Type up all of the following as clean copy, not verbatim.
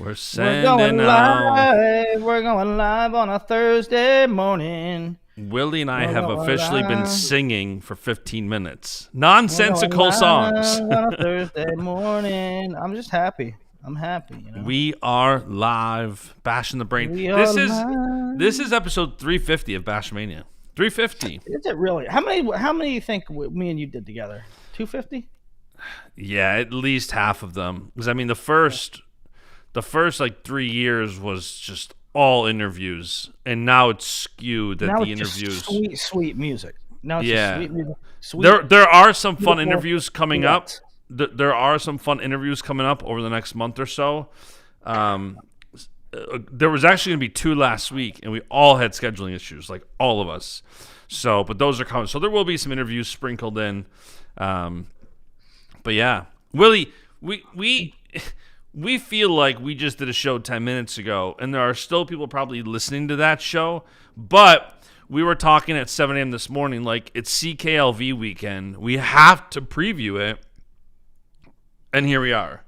We're sending out. We're going live on a Thursday morning. Willie and I have officially been singing for 15 minutes. Nonsensical songs. On a Thursday morning. I'm just happy. I'm happy. You know? We are live. Bashing the Brain. This is episode 350 of Baschamania. 350. Is it really? How many do you think me and you did together? 250? Yeah, at least half of them. Because I mean, the first like 3 years was just all interviews, and now it's skewed that now the it's interviews just sweet music. Now it's just sweet music. There are some fun interviews coming up. There are some fun interviews coming up over the next month or so. There was actually going to be 2 last week, and we all had scheduling issues, like all of us. So, but those are coming. So there will be some interviews sprinkled in. But yeah, Willie, we feel like we just did a show 10 minutes ago, and there are still people probably listening to that show. But we were talking at 7 a.m. this morning, like it's CKLV weekend. We have to preview it, and here we are.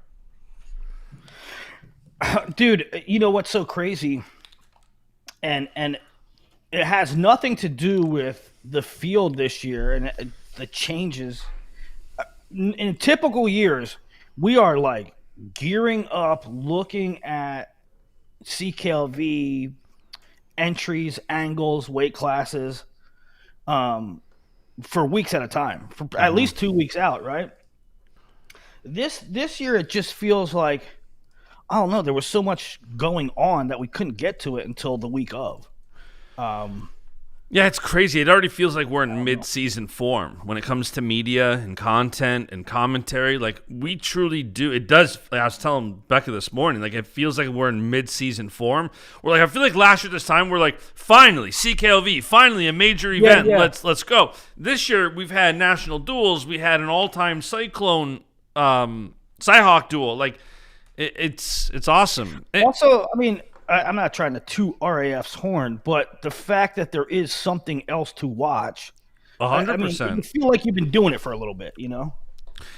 Dude, you know what's so crazy? And it has nothing to do with the field this year and the changes. In typical years, we are like gearing up, looking at CKLV entries, angles, weight classes for weeks at a time, for at least 2 weeks out, right? This year, it just feels like, I don't know, there was so much going on that we couldn't get to it until the week of. Yeah, it's crazy. It already feels like we're in mid-season form when it comes to media and content and commentary. Like, we truly do. It does. Like I was telling Becca this morning, like, it feels like we're in mid-season form. We're like, I feel like last year this time, we're like, finally, CKLV, finally a major event. Yeah. Let's go. This year, we've had national duels. We had an all-time Cyclone Cyhawk duel. Like, it's awesome. Also, I mean, I'm not trying to toot RAF's horn, but the fact that there is something else to watch, 100%. I mean, you feel like you've been doing it for a little bit, you know?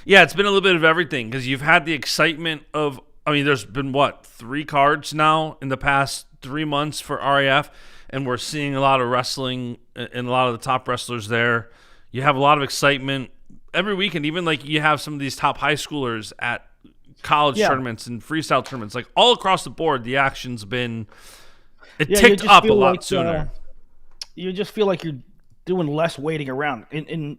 Yeah, it's been a little bit of everything because you've had the excitement of, I mean, there's been, 3 cards now in the past 3 months for RAF, and we're seeing a lot of wrestling and a lot of the top wrestlers there. You have a lot of excitement every weekend, even like you have some of these top high schoolers at college tournaments and freestyle tournaments, like all across the board. The action's been ticked up a lot sooner. You just feel like you're doing less waiting around. In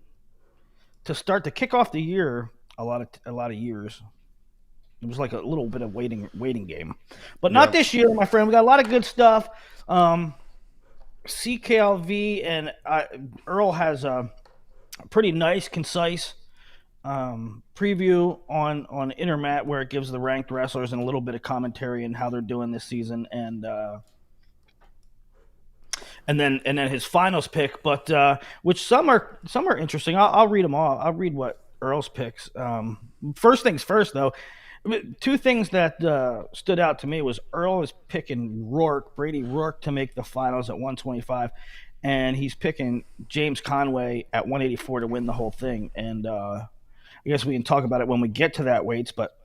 to kick off the year, a lot of years, it was like a little bit of waiting game, but not this year, my friend. We got a lot of good stuff. CKLV and Earl has a pretty nice, concise preview on Intermat where it gives the ranked wrestlers and a little bit of commentary and how they're doing this season, and then his finals pick, but which some are interesting. I'll read them all. I'll read what Earl's picks. First things first, though. 2 things that stood out to me was Earl is picking Brady Rourke to make the finals at 125, and he's picking James Conway at 184 to win the whole thing. And I guess we can talk about it when we get to that weights, but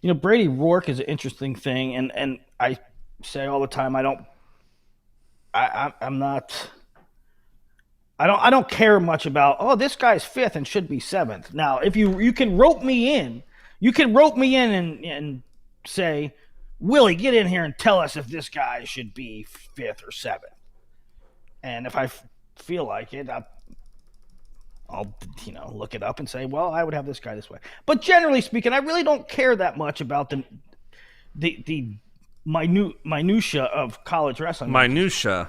Brady Rourke is an interesting thing, and I say all the time I don't care much about this guy's 5th and should be 7th. Now, if you can rope me in, and say, Willie, get in here and tell us if this guy should be 5th or 7th. And if I feel like it, I'll look it up and say, well, I would have this guy this way. But generally speaking, I really don't care that much about the minutia of college wrestling. Minutia.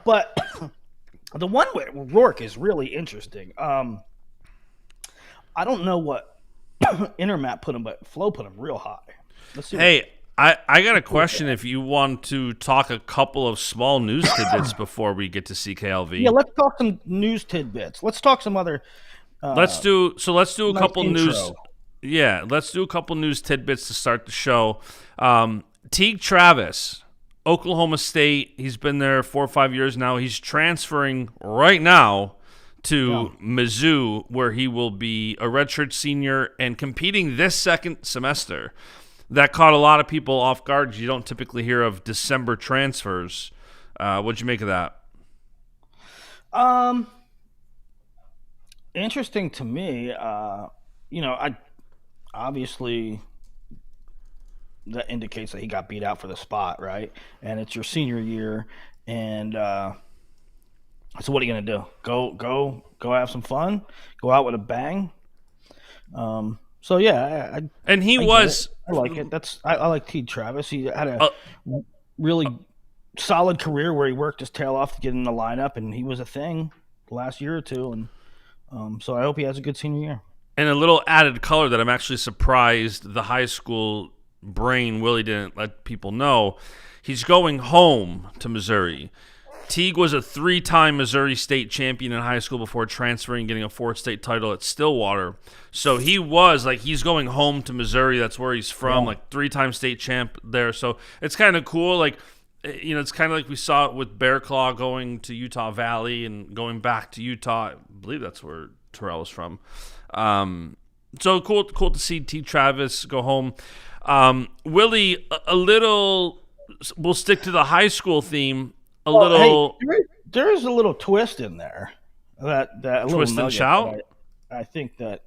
But the one with Rourke is really interesting. I don't know what Intermat put him, but Flo put him real high. Let's see. Hey, I got a question if you want to talk a couple of small news tidbits before we get to CKLV. Yeah, let's talk some news tidbits. Let's talk some other let's do a couple intro. News. Yeah, let's do a couple news tidbits to start the show. Teague Travis, Oklahoma State. He's been there 4 or 5 years now. He's transferring right now to Mizzou, where he will be a redshirt senior and competing this second semester. That caught a lot of people off guard. You don't typically hear of December transfers. What'd you make of that? Interesting to me. I obviously that indicates that he got beat out for the spot, right? And it's your senior year, and so what are you gonna do? Go have some fun, go out with a bang. So yeah, and he was. I like it. I like Teague Travis. He had a really solid career where he worked his tail off to get in the lineup, and he was a thing the last year or two. And so I hope he has a good senior year. And a little added color that I'm actually surprised the high school brain Willie didn't let people know. He's going home to Missouri. Teague was a 3-time Missouri State champion in high school before transferring and getting a 4th state title at Stillwater. So he's going home to Missouri. That's where he's from, 3-time state champ there. So it's kind of cool. It's kind of like we saw it with Bear Claw going to Utah Valley and going back to Utah. I believe that's where Terrell is from. So cool to see Teague Travis go home. Willie, we'll stick to the high school theme. There's a little twist in there. That twist little and shout. I think that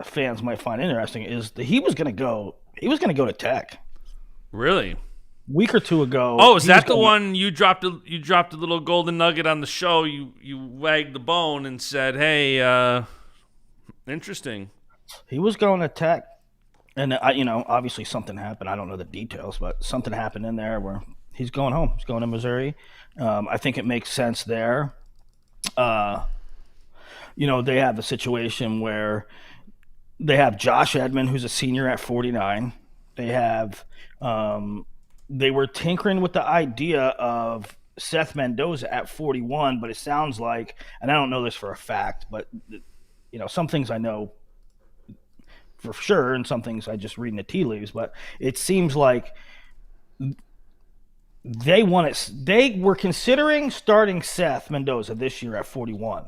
fans might find interesting is that he was going to go to Tech. Really? A week or two ago. Oh, is that the one you dropped a little golden nugget on the show? You wagged the bone and said, "Hey, interesting." He was going to Tech. And, obviously something happened. I don't know the details, but something happened in there where he's going home. He's going to Missouri. I think it makes sense there. They have a situation where they have Josh Edmond, who's a senior at 49. They have they were tinkering with the idea of Seth Mendoza at 41, but it sounds like, and I don't know this for a fact, but, some things I know for sure, and some things I just read in the tea leaves, but it seems like they were considering starting Seth Mendoza this year at 41,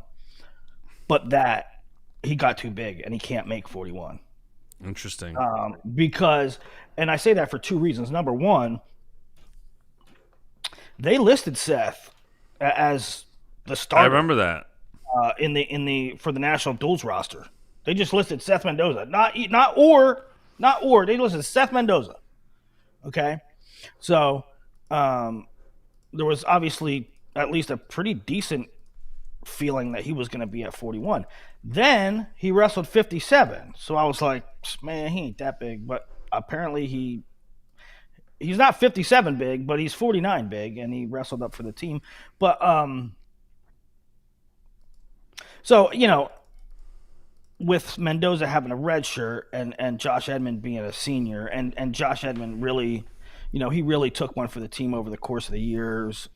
but that he got too big and he can't make 41. Interesting. Because, and I say that for 2 reasons. Number one, they listed Seth as the starter. I remember that for the national duels roster. They just listed Seth Mendoza, not or. They listed Seth Mendoza. Okay, so there was obviously at least a pretty decent feeling that he was going to be at 41. Then he wrestled 57. So I was like, man, he ain't that big. But apparently he's not 57 big, but he's 49 big, and he wrestled up for the team. But so with Mendoza having a red shirt and Josh Edmond being a senior, and Josh Edmond really, he really took one for the team over the course of the years,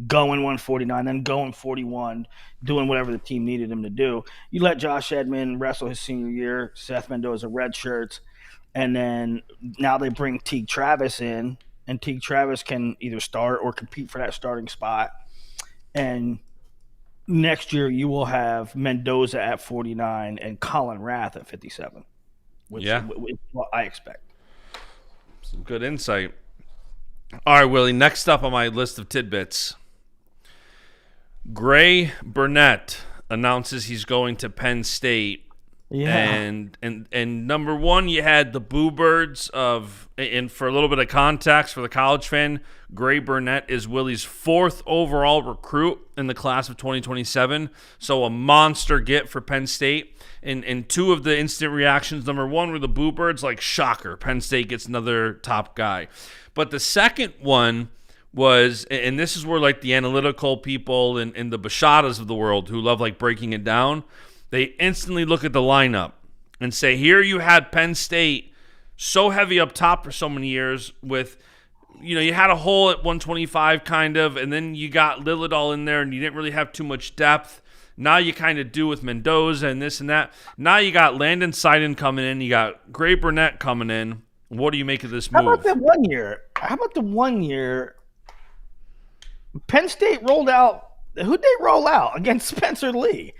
going 149, then going 41, doing whatever the team needed him to do. You let Josh Edmond wrestle his senior year, Seth Mendoza red shirts, and then now they bring Teague Travis in, and Teague Travis can either start or compete for that starting spot. And next year, you will have Mendoza at 49 and Colin Rath at 57, which is what I expect. Some good insight. All right, Willie, next up on my list of tidbits. Gray Burnett announces he's going to Penn State. Yeah. And number one, you had the Boo Birds and for a little bit of context for the college fan, Gray Burnett is Willie's 4th overall recruit in the class of 2027. So a monster get for Penn State. And 2 of the instant reactions, number one were the Boo Birds, like shocker, Penn State gets another top guy. But the second one was, and this is where like the analytical people and the Bashadas of the world who love like breaking it down, they instantly look at the lineup and say, here you had Penn State so heavy up top for so many years with, you had a hole at 125 kind of, and then you got Lillidahl in there and you didn't really have too much depth. Now you kind of do with Mendoza and this and that. Now you got Landon Seiden coming in. You got Gray Burnett coming in. What do you make of this move? How about the 1 year? Penn State rolled out who'd they roll out against Spencer Lee?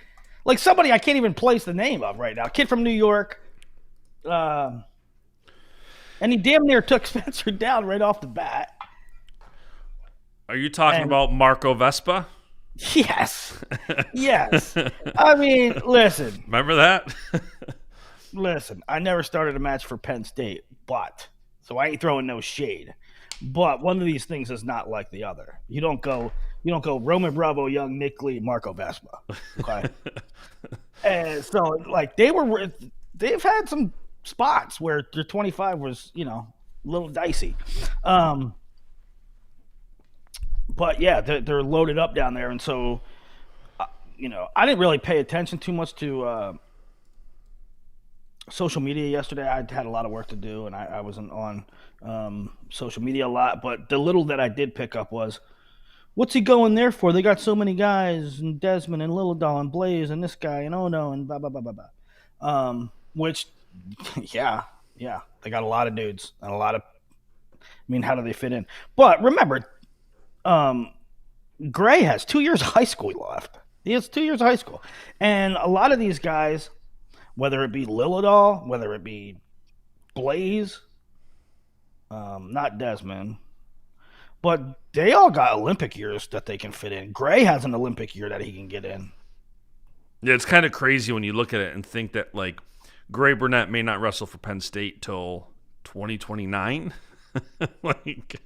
Like somebody I can't even place the name of right now. Kid from New York. And he damn near took Spencer down right off the bat. Are you talking about Marco Vespa? Yes. Yes. I mean, listen. Remember that? Listen, I never started a match for Penn State, so I ain't throwing no shade. But one of these things is not like the other. You don't go Roman Bravo, young Nick Lee, Marco Vespa. Okay. And so like they've had some spots where their 25 was, a little dicey. But yeah, they're loaded up down there, and so I didn't really pay attention too much to social media yesterday. I had a lot of work to do, and I wasn't on social media a lot. But the little that I did pick up was, what's he going there for? They got so many guys, and Desmond and Lillidahl and Blaze and this guy and Ono and blah blah blah blah blah. Which, yeah, they got a lot of dudes and a lot of. I mean, how do they fit in? But remember, Gray has 2 years of high school left. He has 2 years of high school, and a lot of these guys, whether it be Lillidahl, whether it be Blaze, not Desmond, but they all got Olympic years that they can fit in. Gray has an Olympic year that he can get in. Yeah, it's kind of crazy when you look at it and think that, like, Gray Burnett may not wrestle for Penn State till 2029. Like,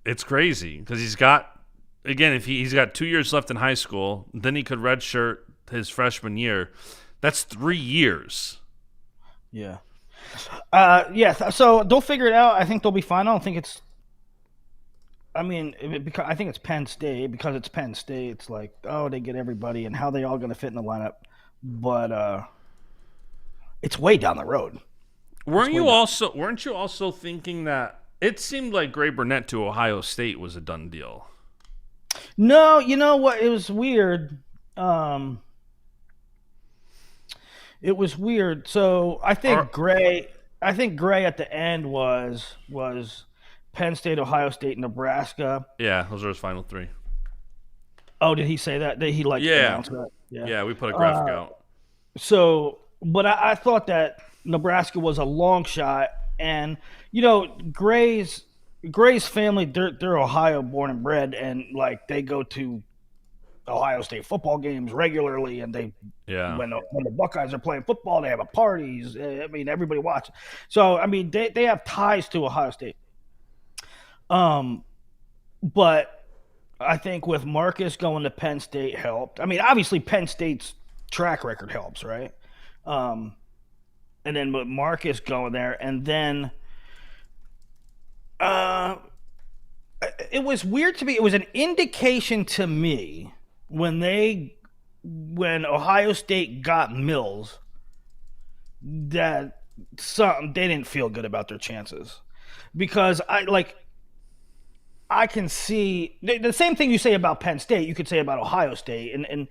it's crazy because he's got, again, if he's got 2 years left in high school, then he could redshirt his freshman year. That's 3 years. Yeah. Yeah. So they'll figure it out. I think they'll be fine. I don't think it's. I mean, because I think it's Penn State. Because it's Penn State, it's like, oh, they get everybody, and how they all going to fit in the lineup. But it's way down the road. Weren't you also thinking that it seemed like Gray Burnett to Ohio State was a done deal? No, you know what? It was weird. It was weird. So I think Gray at the end was Penn State, Ohio State, Nebraska. Yeah, those are his final three. Oh, did he say that? Did he announce that? Yeah, we put a graphic out. So, but I thought that Nebraska was a long shot, and Gray's family, they're Ohio born and bred, and like they go to Ohio State football games regularly, and when the Buckeyes are playing football, they have parties. I mean, everybody watches. So, I mean, they have ties to Ohio State. But I think with Marcus going to Penn State helped. I mean, obviously Penn State's track record helps, right? And then with Marcus going there, and then it was weird to me. It was an indication to me when Ohio State got Mills that they didn't feel good about their chances, because I can see the same thing you say about Penn State, you could say about Ohio State, and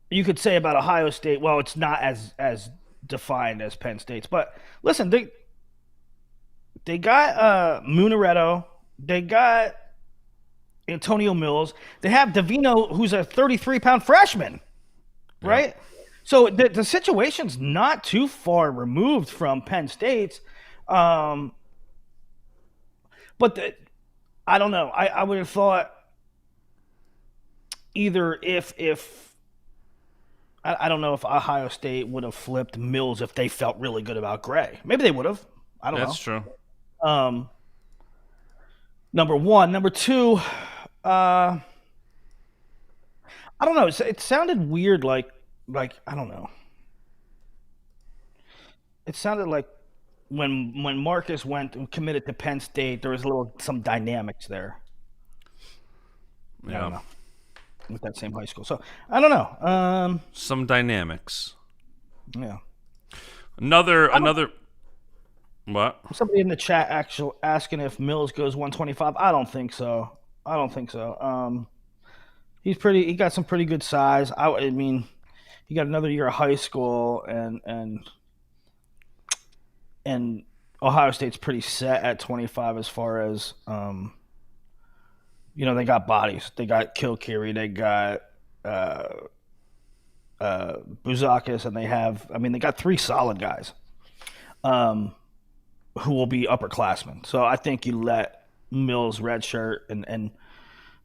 you could say about Ohio State, well, it's not as defined as Penn State's. But listen, they got Munaretto, they got Antonio Mills, they have Davino, who's a 33-pound freshman, right? Yeah. So the situation's not too far removed from Penn State's. But I don't know. I would have thought either if I don't know if Ohio State would have flipped Mills if they felt really good about Gray. Maybe they would have. I don't know. That's true. Number one. Number two, I don't know. It sounded weird, like I don't know. It sounded like when Marcus went and committed to Penn State, there was some dynamics there. Yeah. I don't know. With that same high school. So, I don't know. Some dynamics. Yeah. Another what? Somebody in the chat actually asking if Mills goes 125. I don't think so. He got some pretty good size. I mean, he got another year of high school, and Ohio State's pretty set at 25 as far as They got bodies. They got Kilkiri. They got uh, Buzakis, and they got three solid guys who will be upperclassmen. So I think you let Mills redshirt and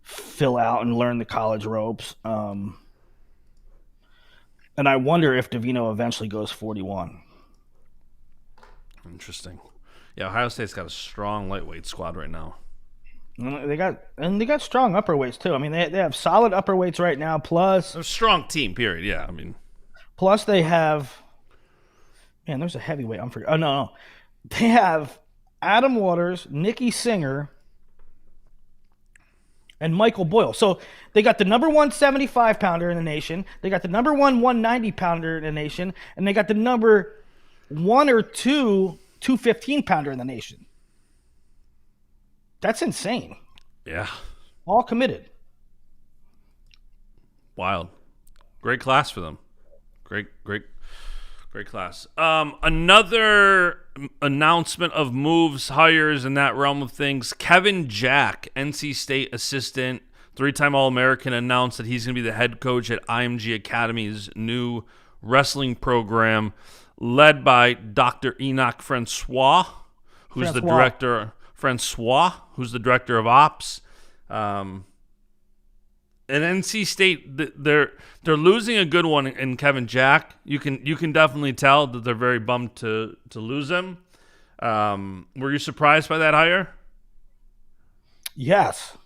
fill out and learn the college ropes. And I wonder if Davino eventually goes 41. Interesting. Yeah, Ohio State's got a strong lightweight squad right now. And they got strong upperweights too. I mean, they have solid upperweights right now. Plus, A strong team, period. Yeah, I mean, plus they have. Man, there's a heavyweight. I'm forgetting. Oh no, they have Adam Waters, Nikki Singer, and Michael Boyle. So they got the number one 75 pounder in the nation. They got the number one 190 pounder in the nation, and they got the number one or two 215 pounder in the nation. That's insane. yeah, All committed. wild. Great class for them. Great class. Another announcement of moves, hires in that realm of things. Kevin Jack, NC State assistant, 3-time All-American, announced that he's going to be the head coach at IMG Academy's new wrestling program, led by Dr. Enoch Francois, who's the director. Francois, who's the director of ops. And NC State, they're losing a good one in Kevin Jack. You can definitely tell that they're very bummed to lose him. Were you surprised by that hire? Yes.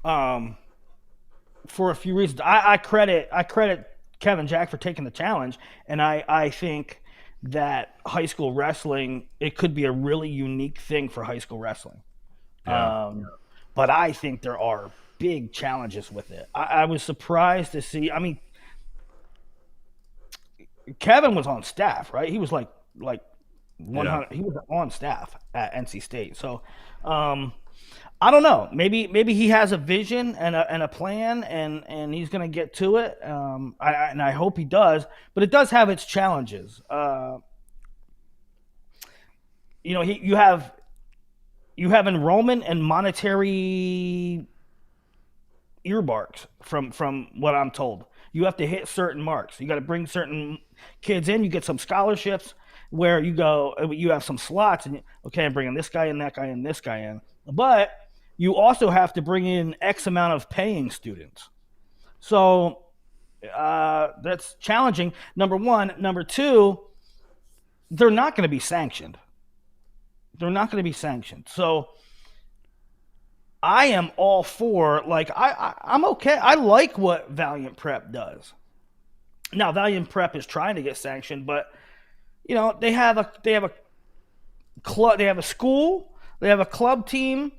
For a few reasons, I credit Kevin Jack for taking the challenge, and I think that high school wrestling, it could be a really unique thing for high school wrestling. Yeah. But I think there are big challenges with it. I was surprised to see. I mean, Kevin was on staff, right? He was like 100. Yeah. He was on staff at NC State. So, I don't know. Maybe he has a vision and a plan, and he's going to get to it. I hope he does. But it does have its challenges. You have enrollment and monetary earmarks from what I'm told. You have to hit certain marks. You got to bring certain kids in. You get some scholarships where you have some slots, and I'm bringing this guy in, that guy in, this guy in. But you also have to bring in X amount of paying students. So that's challenging, number one. Number two, they're not going to be sanctioned. So I am all for, I'm okay. I like what Valiant Prep does. Now, Valiant Prep is trying to get sanctioned, but they have a club, they have a school, they have a club team,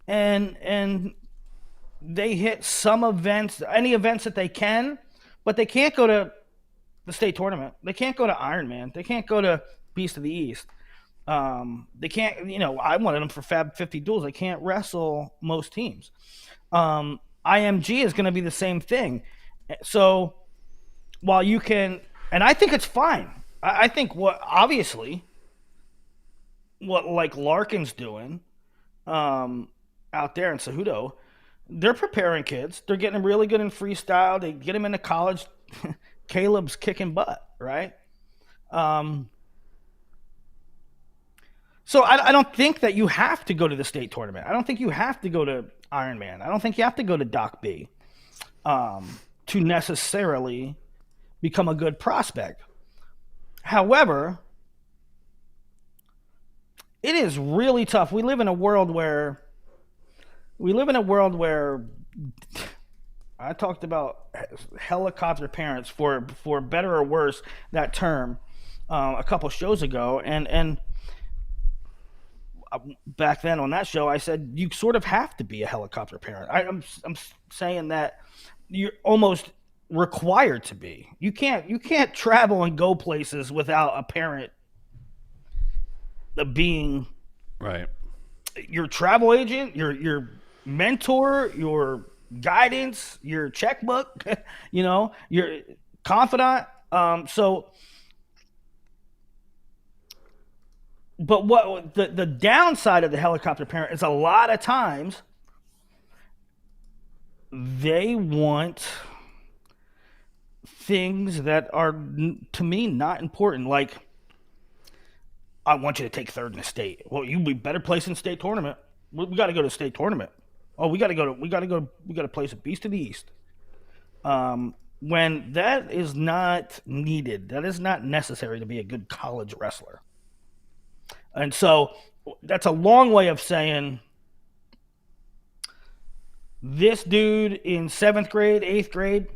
and they hit some events, any events that they can, but they can't go to the state tournament. They can't go to Ironman. They can't go to Beast of the East. They can't, I wanted them for Fab 50 duels. They can't wrestle most teams. IMG is going to be the same thing. So while you can, and I think it's fine. I think what Larkin's doing, out there in Cejudo, they're preparing kids. They're getting them really good in freestyle. They get them into college. Caleb's kicking butt, right? So I don't think that you have to go to the state tournament. I don't think you have to go to Ironman. I don't think you have to go to Doc B to necessarily become a good prospect. However, it is really tough. We live in a world where I talked about helicopter parents for better or worse, that term, a couple shows ago, and back then on that show I said you sort of have to be a helicopter parent. I'm saying that you're almost required to be. You can't travel and go places without a parent being right, your travel agent, your mentor, your guidance, your checkbook, your confidant. So but what the downside of the helicopter parent is a lot of times they want things that are to me not important. Like, I want you to take third in the state. Well, you be better place in the state tournament. We got to go to the state tournament. Oh, we got to place a beast of the East. When that is not needed, that is not necessary to be a good college wrestler. And so that's a long way of saying this dude in 7th grade, 8th grade,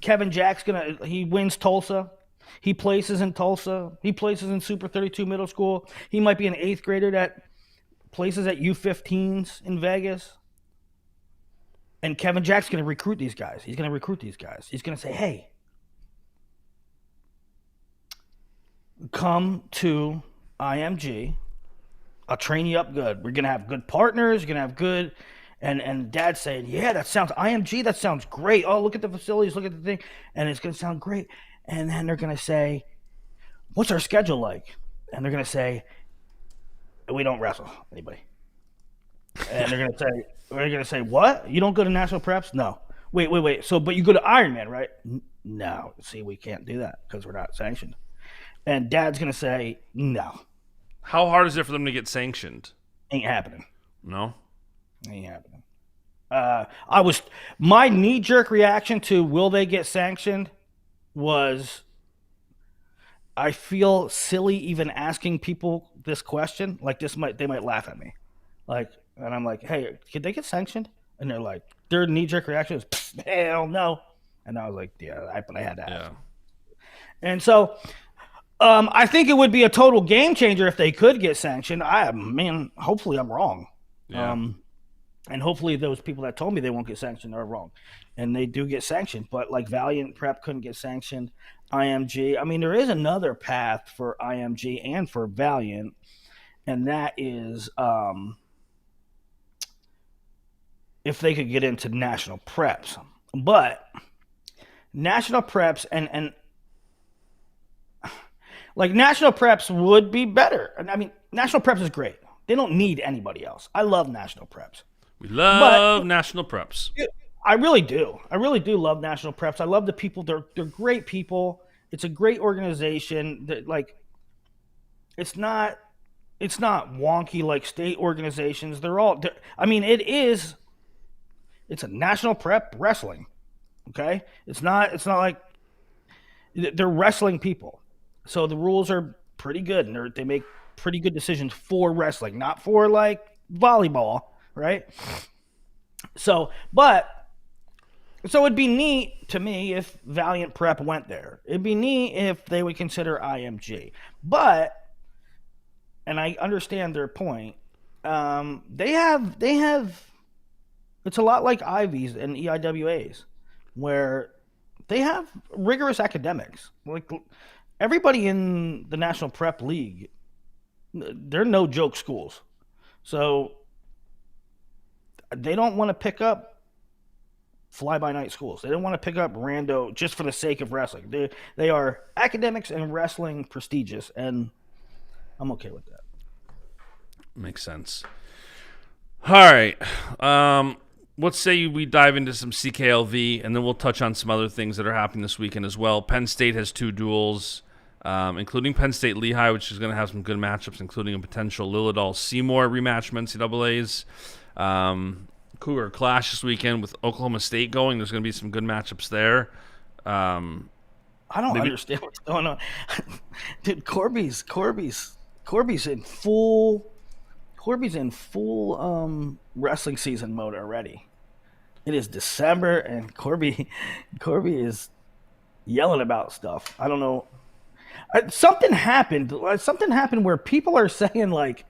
Kevin Jack's he wins Tulsa. He places in Tulsa. He places in Super 32 middle school. He might be an 8th grader that places at U15s in Vegas. And Kevin Jack's going to recruit these guys. He's going to say, hey, come to IMG. I'll train you up good. We're going to have good partners. You're going to have good. And Dad's saying, yeah, that sounds IMG. That sounds great. Oh, look at the facilities. Look at the thing. And it's going to sound great. And then they're going to say, what's our schedule like? And they're going to say, we don't wrestle anybody. And they're going to say, what? You don't go to national preps? No. Wait. So, but you go to Ironman, right? No. See, we can't do that because we're not sanctioned. And Dad's going to say, no. How hard is it for them to get sanctioned? Ain't happening. No? Ain't happening. My knee-jerk reaction to will they get sanctioned was, I feel silly even asking people this question. Like, they might laugh at me. Like, and I'm like, hey, could they get sanctioned? And they're like, their knee-jerk reaction is, hell no. And I was like, yeah, but I had to ask. Yeah. And so I think it would be a total game changer if they could get sanctioned. Hopefully I'm wrong. Yeah. And hopefully those people that told me they won't get sanctioned are wrong. And they do get sanctioned. But like Valiant Prep couldn't get sanctioned. IMG. I mean, there is another path for IMG and for Valiant. And that is if they could get into national preps. But national preps and like national preps would be better. I mean, national preps is great. They don't need anybody else. I love national preps. We love national preps. I really do. I really do love national preps. I love the people. They're great people. It's a great organization. That, like, it's not wonky like state organizations. It's a national prep wrestling. Okay? It's not like they're wrestling people. So the rules are pretty good, and they make pretty good decisions for wrestling, not for like volleyball, right? So it'd be neat to me if Valiant Prep went there. It'd be neat if they would consider IMG. But, and I understand their point, they have it's a lot like Ivies and EIWAs, where they have rigorous academics. Like everybody in the National Prep League, they're no joke schools. So they don't want to pick up fly-by-night schools. They don't want to pick up rando just for the sake of wrestling. They are academics and wrestling prestigious, and I'm okay with that. Makes sense. All right. Let's say we dive into some CKLV, and then we'll touch on some other things that are happening this weekend as well. Penn State has 2 duels, including Penn State Lehigh, which is going to have some good matchups, including a potential Lilidal Seymour rematch from NCAAs. Cougar Clash this weekend with Oklahoma State going. There's going to be some good matchups there. I don't understand what's going on. Dude, Corby's in full wrestling season mode already. It is December, and Corby is yelling about stuff. I don't know. Something happened where people are saying like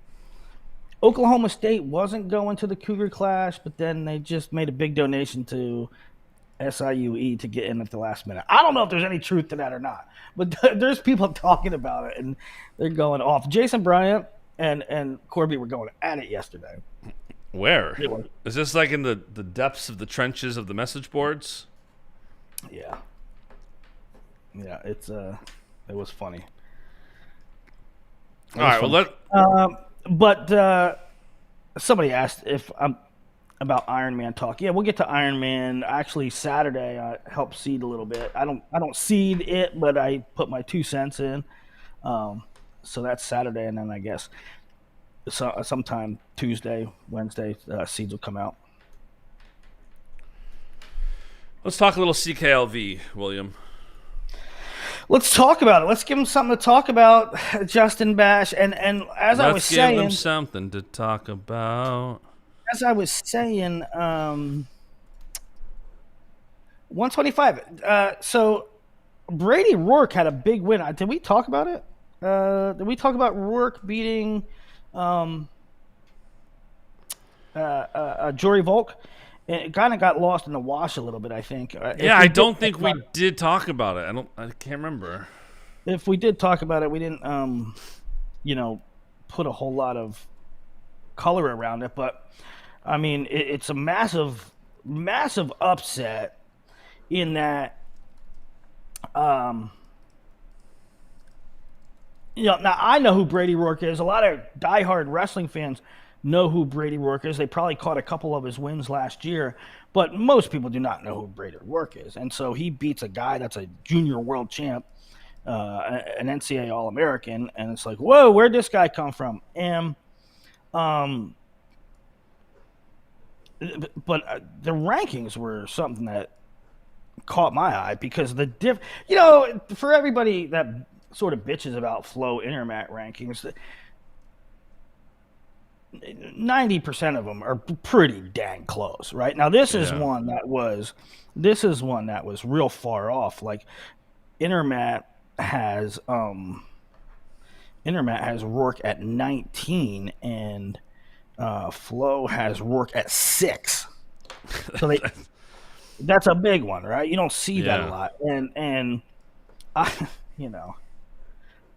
Oklahoma State wasn't going to the Cougar Clash, but then they just made a big donation to SIUE to get in at the last minute. I don't know if there's any truth to that or not, but there's people talking about it, and they're going off. Jason Bryant and Corby were going at it yesterday. Where? Is this like in the depths of the trenches of the message boards? Yeah. Yeah, it was funny. All right. Well, But somebody asked if I'm about Iron Man talk. Yeah, we'll get to Iron Man. Actually, Saturday I helped seed a little bit. I don't seed it, but I put my 2 cents in. So that's Saturday, and then I guess sometime Tuesday, Wednesday, seeds will come out. let's talk a little CKLV, William. Let's talk about it. Let's give him something to talk about, Justin Bash. And as I was Let's give saying, them something to talk about. as I was saying, 125. So Brady Rourke had a big win. Did we talk about it? Did we talk about Rourke beating Jory Volk? It kind of got lost in the wash a little bit, I think. Yeah, I don't think we did talk about it. I can't remember. If we did talk about it, we didn't, put a whole lot of color around it. But I mean, it's a massive, massive upset in that, now I know who Brady Rourke is. A lot of diehard wrestling fans know who Brady Rourke is. They probably caught a couple of his wins last year, but most people do not know who Brady Rourke is. And so he beats a guy that's a junior world champ, an NCAA All-American, and it's like, whoa, where'd this guy come from? And but the rankings were something that caught my eye because for everybody that sort of bitches about Flow Intermat rankings, 90% of them are pretty dang close, right? Now this is one that was real far off. Like Intermat has Rourke at 19 and Flow has Rourke at 6. So that's a big one, right? You don't see that a lot. And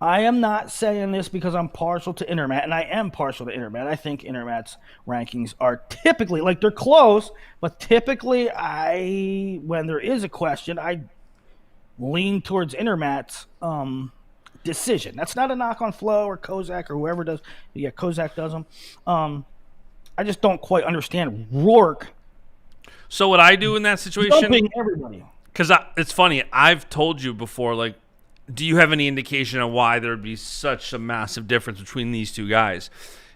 I am not saying this because I'm partial to Intermat, and I am partial to Intermat. I think Intermat's rankings are typically, like, they're close, but typically when there is a question, I lean towards Intermat's decision. That's not a knock on Flo or Kozak or whoever does. Yeah, Kozak does them. I just don't quite understand Rourke. So what I do in that situation, dumping everybody. Because it's funny, I've told you before, like, do you have any indication of why there would be such a massive difference between these two guys?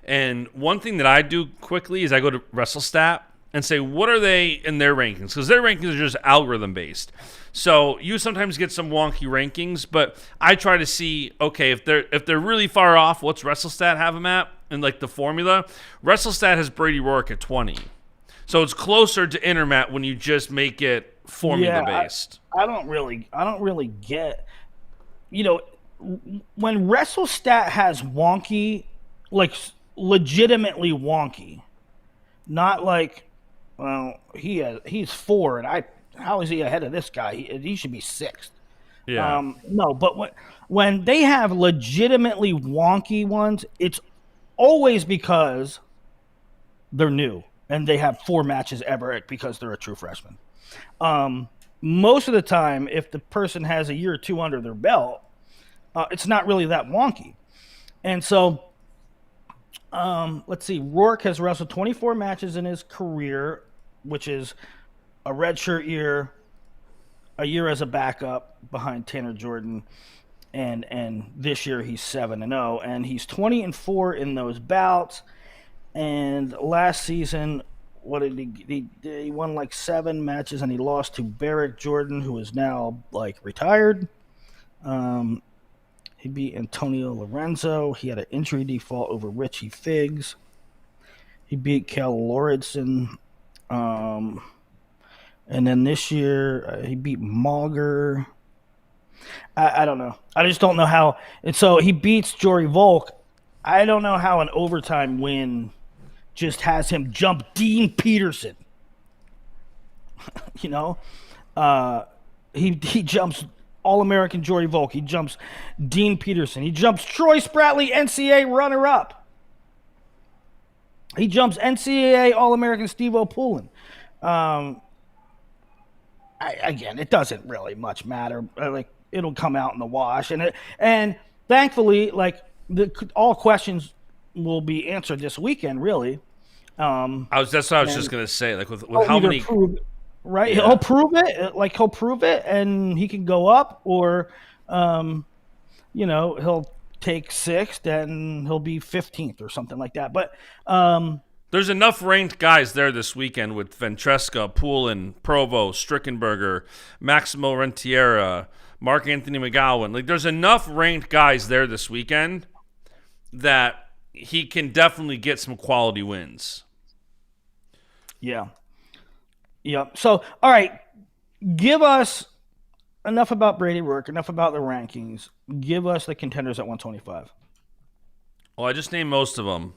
And one thing that I do quickly is I go to WrestleStat and say, what are they in their rankings? Because their rankings are just algorithm-based. So you sometimes get some wonky rankings, but I try to see, okay, if they're really far off, what's WrestleStat have them at? And like the formula, WrestleStat has Brady Rourke at 20. So it's closer to Intermat when you just make it formula-based. I don't really get... when WrestleStat has wonky, like legitimately wonky, not like, well, he's 4 and how is he ahead of this guy? He should be 6th. Yeah. No, but when they have legitimately wonky ones, it's always because they're new and they have 4 matches ever because they're a true freshman. Most of the time, if the person has a year or 2 under their belt, it's not really that wonky. And so, let's see. Rourke has wrestled 24 matches in his career, which is a redshirt year, a year as a backup behind Tanner Jordan, and this year he's 7-0, and he's 20-4 in those bouts. And last season, what did he won like 7 matches, and he lost to Barrett Jordan, who is now like retired. He beat Antonio Lorenzo. He had an injury default over Richie Figs. He beat Cal Lauritsen. And then this year, he beat Mauger. I don't know. I just don't know how. And so he beats Jory Volk. I don't know how an overtime win just has him jump Dean Peterson. He jumps All-American Jory Volk. He jumps Dean Peterson. He jumps Troy Spratley, NCAA runner-up. He jumps NCAA All-American Steve O'Poulin. Again, it doesn't really much matter. Like, it'll come out in the wash, and thankfully, like, all questions will be answered this weekend, really. That's what I was just gonna say. Like with He'll how either many? right? Yeah. He'll prove it, he'll prove it, and he can go up, or he'll take sixth and he'll be 15th or something like that. But There's enough ranked guys there this weekend with Ventresca, Poulin, Provo, Strickenberger, Maximo Rentiera, Mark Anthony McGowan. Like, there's enough ranked guys there this weekend that he can definitely get some quality wins. Yeah. So, all right, give us enough about Brady Rourke, enough about the rankings. Give us the contenders at 125. Well, I just named most of them.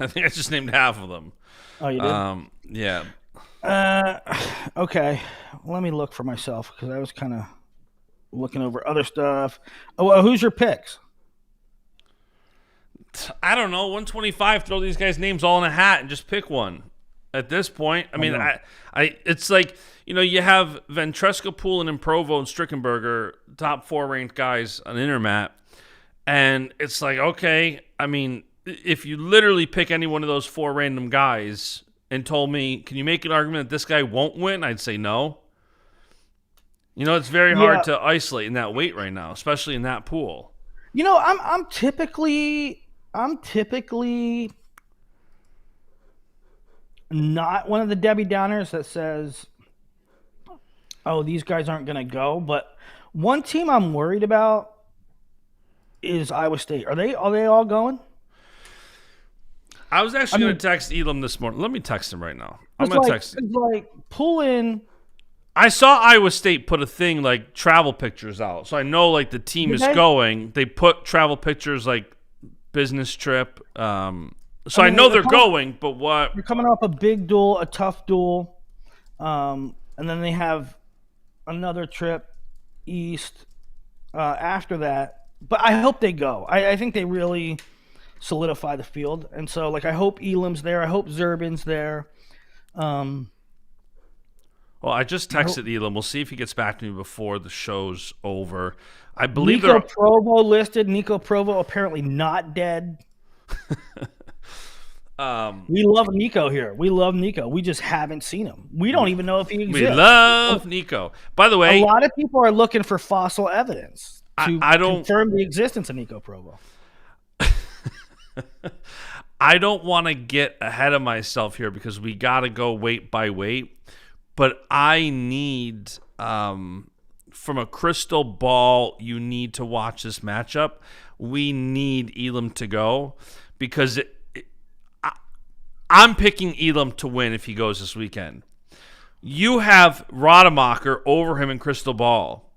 I think I just named half of them. Oh, you did? Yeah. Okay. Let me look for myself because I was kind of looking over other stuff. Oh, well, who's your picks? I don't know. 125. Throw these guys' names all in a hat and just pick one. At this point, I mean, it's like, you have Ventresca, Poulin, and Provo and Strickenberger, top 4 ranked guys on Intermat, and it's like, okay, I mean, if you literally pick any one of those 4 random guys and told me, can you make an argument that this guy won't win? I'd say no. It's very hard to isolate in that weight right now, especially in that pool. I'm typically not one of the Debbie Downers that says, oh, these guys aren't going to go. But one team I'm worried about is Iowa State. Are they all going? I was actually going to text Elam this morning. Let me text him right now. I'm going to text him. It's like, pull in. I saw Iowa State put a thing like travel pictures out. So I know like the team is going. They put travel pictures like business trip. So I know they're going, but what? They're coming off a big duel, a tough duel. And then they have another trip east after that. But I hope they go. I think they really solidify the field. And so, like, I hope Elam's there. I hope Zerbin's there. Well, I just texted Elam. We'll see if he gets back to me before the show's over. I believe Nico Provo listed. Nico Provo apparently not dead. We love Nico here. We love Nico. We just haven't seen him. We don't even know if he exists. We love Nico. By the way, a lot of people are looking for fossil evidence to confirm the existence of Nico Provo. I don't want to get ahead of myself here because we got to go weight by weight, but I need, from a crystal ball, you need to watch this matchup. We need Elam to go because I'm picking Elam to win if he goes this weekend. You have Rademacher over him in crystal ball.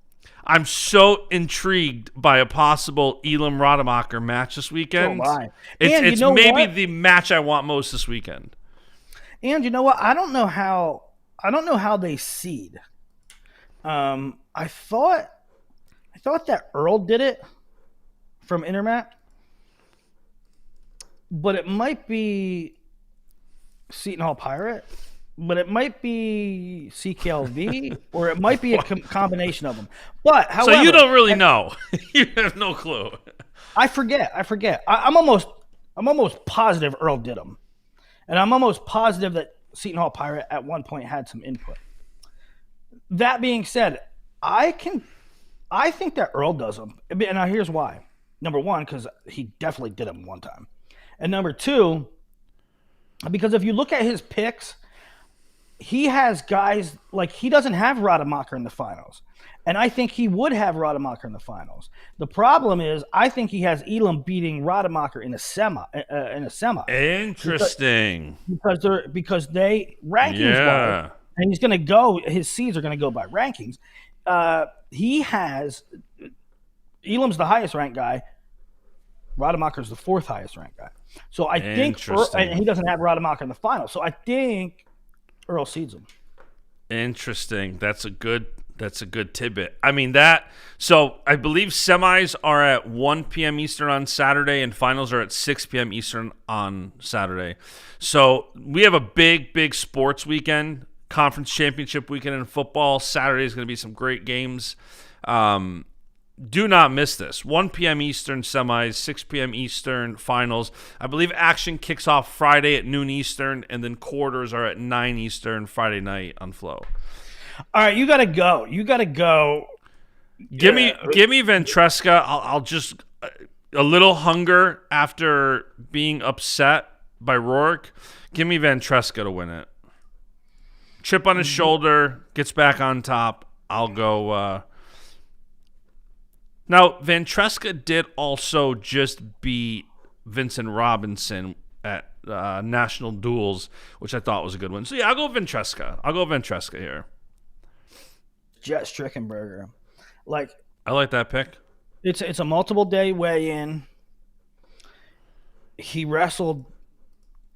I'm so intrigued by a possible Elam Rademacher match this weekend. So am I. It's maybe the match I want most this weekend. And you know what? I don't know how they seed. I thought that Earl did it from Intermat, but it might be Seton Hall Pirate. But it might be CKLV, or it might be a combination of them. But however, so you don't really know. You have no clue. I forget. I'm almost positive Earl did them, and I'm almost positive that Seton Hall Pirate at one point had some input. That being said, I think that Earl does them, and now here's why. Number one, because he definitely did them one time, and number two, because if you look at his picks. He has guys like he doesn't have Rademacher in the finals, and I think he would have Rademacher in the finals. The problem is, I think he has Elam beating Rademacher in a semi. Interesting, because they rankings wise, and he's going to go. His seeds are going to go by rankings. He has Elam's the highest ranked guy. Rademacher's the 4th highest ranked guy. So I think, and he doesn't have Rademacher in the finals. So I think. Earl seeds him. Interesting. That's a good tidbit. I mean so I believe semis are at 1 p.m. Eastern on Saturday and finals are at 6 p.m. Eastern on Saturday. So we have a big sports weekend, conference championship weekend in football. Saturday is going to be some great games. do not miss this. 1 p.m. Eastern semis, 6 p.m. Eastern finals. I believe action kicks off Friday at noon Eastern, and then quarters are at 9 Eastern Friday night on Flow. All right, you got to go. You got to go. Give me Ventresca. I'll just a little hunger after being upset by Rourke. Give me Ventresca to win it. Chip on his shoulder, gets back on top. I'll go. Now, Ventresca did also just beat Vincent Robinson at National Duels, which I thought was a good one. So, yeah, I'll go Ventresca. Here. Jet Strickenberger. I like that pick. It's a multiple day weigh-in. He wrestled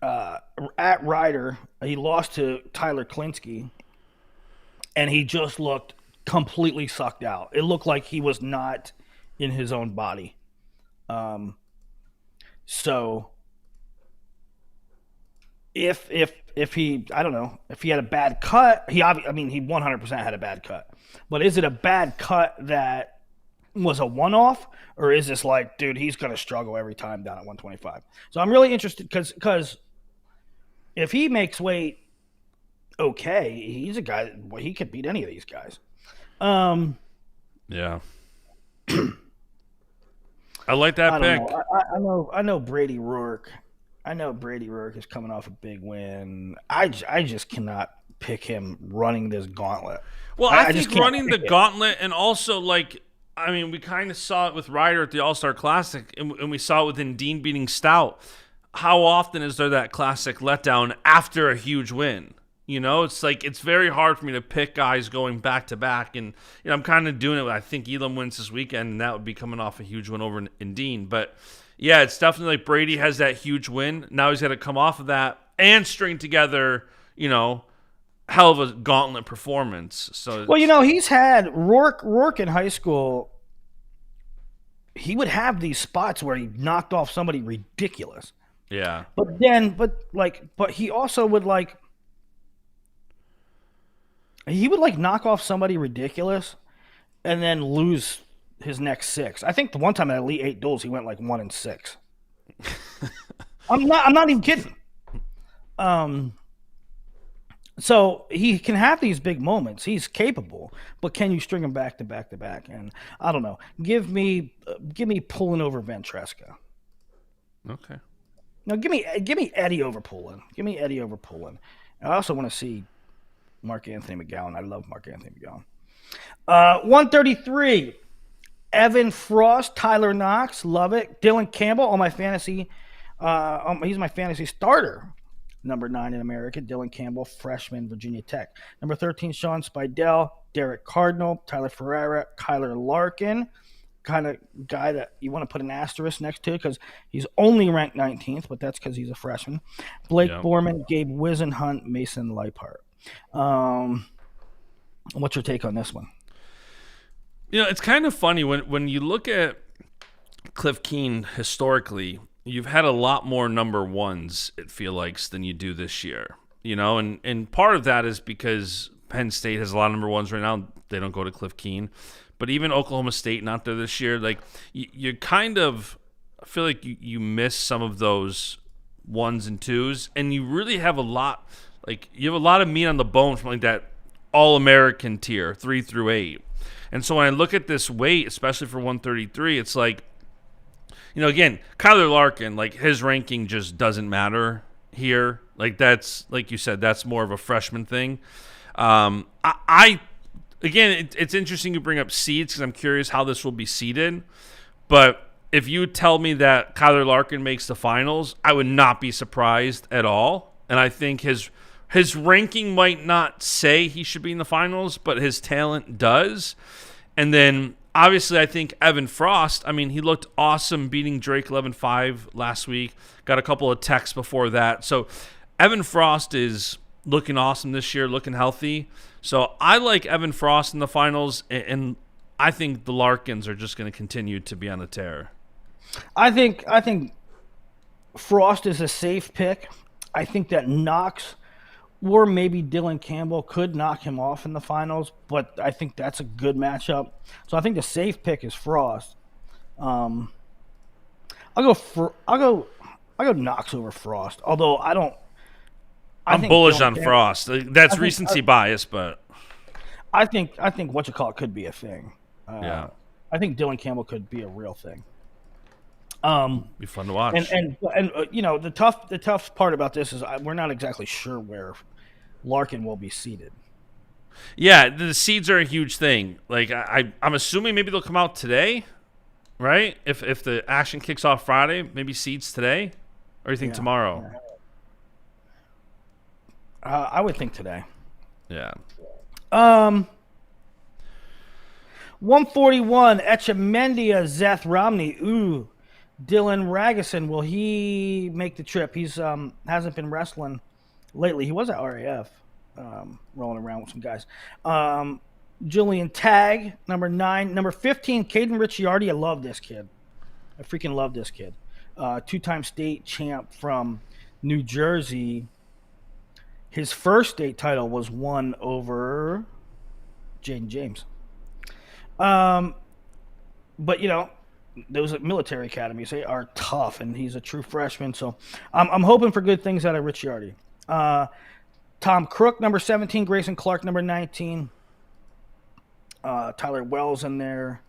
at Ryder. He lost to Tyler Klinsky, and he just looked completely sucked out. It looked like he was not in his own body. So if he, I don't know, if he had a bad cut, he 100% had a bad cut. But is it a bad cut that was a one-off, or is this like, dude, he's going to struggle every time down at 125? So I'm really interested because if he makes weight okay, he's a guy, he could beat any of these guys. Yeah. I like that pick. I know Brady Rourke. I know Brady Rourke is coming off a big win. I just cannot pick him running this gauntlet. Well, I think running the gauntlet, and also, like, I mean, we kind of saw it with Ryder at the All-Star Classic, and we saw it with Dean beating Stout. How often is there that classic letdown after a huge win? You know, it's like, it's very hard for me to pick guys going back-to-back, and I'm kind of doing it. I think Elam wins this weekend, and that would be coming off a huge win over in Dean. But, yeah, it's definitely like Brady has that huge win. Now he's got to come off of that and string together, hell of a gauntlet performance. So, well, he's had Rourke in high school. He would have these spots where he knocked off somebody ridiculous. Yeah. But he also would knock off somebody ridiculous and then lose his next 6. I think the one time at Elite 8 duels he went 1-6. I'm not even kidding. So he can have these big moments. He's capable, but can you string him back to back to back? And I don't know. Give me Pullen over Ventresca. Okay. No, give me Eddie over Pullen. Give me Eddie over Pullen. I also want to see Mark Anthony McGowan. I love Mark Anthony McGowan. 133. Evan Frost, Tyler Knox, love it. Dylan Campbell on my fantasy. He's my fantasy starter. Number 9 in America, Dylan Campbell, freshman, Virginia Tech. Number 13, Sean Spidell, Derek Cardinal, Tyler Ferreira, Kyler Larkin. Kind of guy that you want to put an asterisk next to because he's only ranked 19th, but that's because he's a freshman. Blake Borman, Gabe Wisenhunt, Mason Leipart. What's your take on this one? It's kind of funny when you look at Cliff Keen historically. You've had a lot more number ones, it feels like, than you do this year. And part of that is because Penn State has a lot of number ones right now. They don't go to Cliff Keen. But even Oklahoma State not there this year. Like, you kind of feel like you miss some of those 1s and 2s. And you really have a lot, you have a lot of meat on the bone from that All-American tier, 3 through 8. And so when I look at this weight, especially for 133, it's like, again, Kyler Larkin, his ranking just doesn't matter here. That's, like you said, that's more of a freshman thing. Again, it's interesting you bring up seeds because I'm curious how this will be seeded. But if you tell me that Kyler Larkin makes the finals, I would not be surprised at all. And I think his ranking might not say he should be in the finals, but his talent does. And then obviously, I think Evan Frost, he looked awesome beating Drake 11-5 last week. Got a couple of texts before that. So Evan Frost is looking awesome this year, looking healthy. So I like Evan Frost in the finals, and I think the Larkins are just going to continue to be on a tear. I think Frost is a safe pick. I think that Knox or maybe Dylan Campbell could knock him off in the finals, but I think that's a good matchup. So I think the safe pick is Frost. I'll go Knox over Frost. Although I'm think bullish Dylan on Campbell, Frost. That's recency bias, but I think what you call it could be a thing. yeah, I think Dylan Campbell could be a real thing. be fun to watch. And the tough part about this is we're not exactly sure where Larkin will be seated. Yeah, the seeds are a huge thing. Like I'm assuming maybe they'll come out today, right? If the action kicks off Friday, maybe seeds today, or you think tomorrow? I would think today. Yeah. 141 Etchemendia, Zeth Romney. Ooh, Dylan Ragusin. Will he make the trip? He's hasn't been wrestling lately. He was at RAF, rolling around with some guys. Julian Tagg, number 9. Number 15, Caden Ricciardi. I love this kid. I freaking love this kid. Two-time state champ from New Jersey. His first state title was won over Jaden James. But those military academies, they are tough, and he's a true freshman. So I'm hoping for good things out of Ricciardi. Tom Crook, number 17. Grayson Clark, number 19. Tyler Wells in there.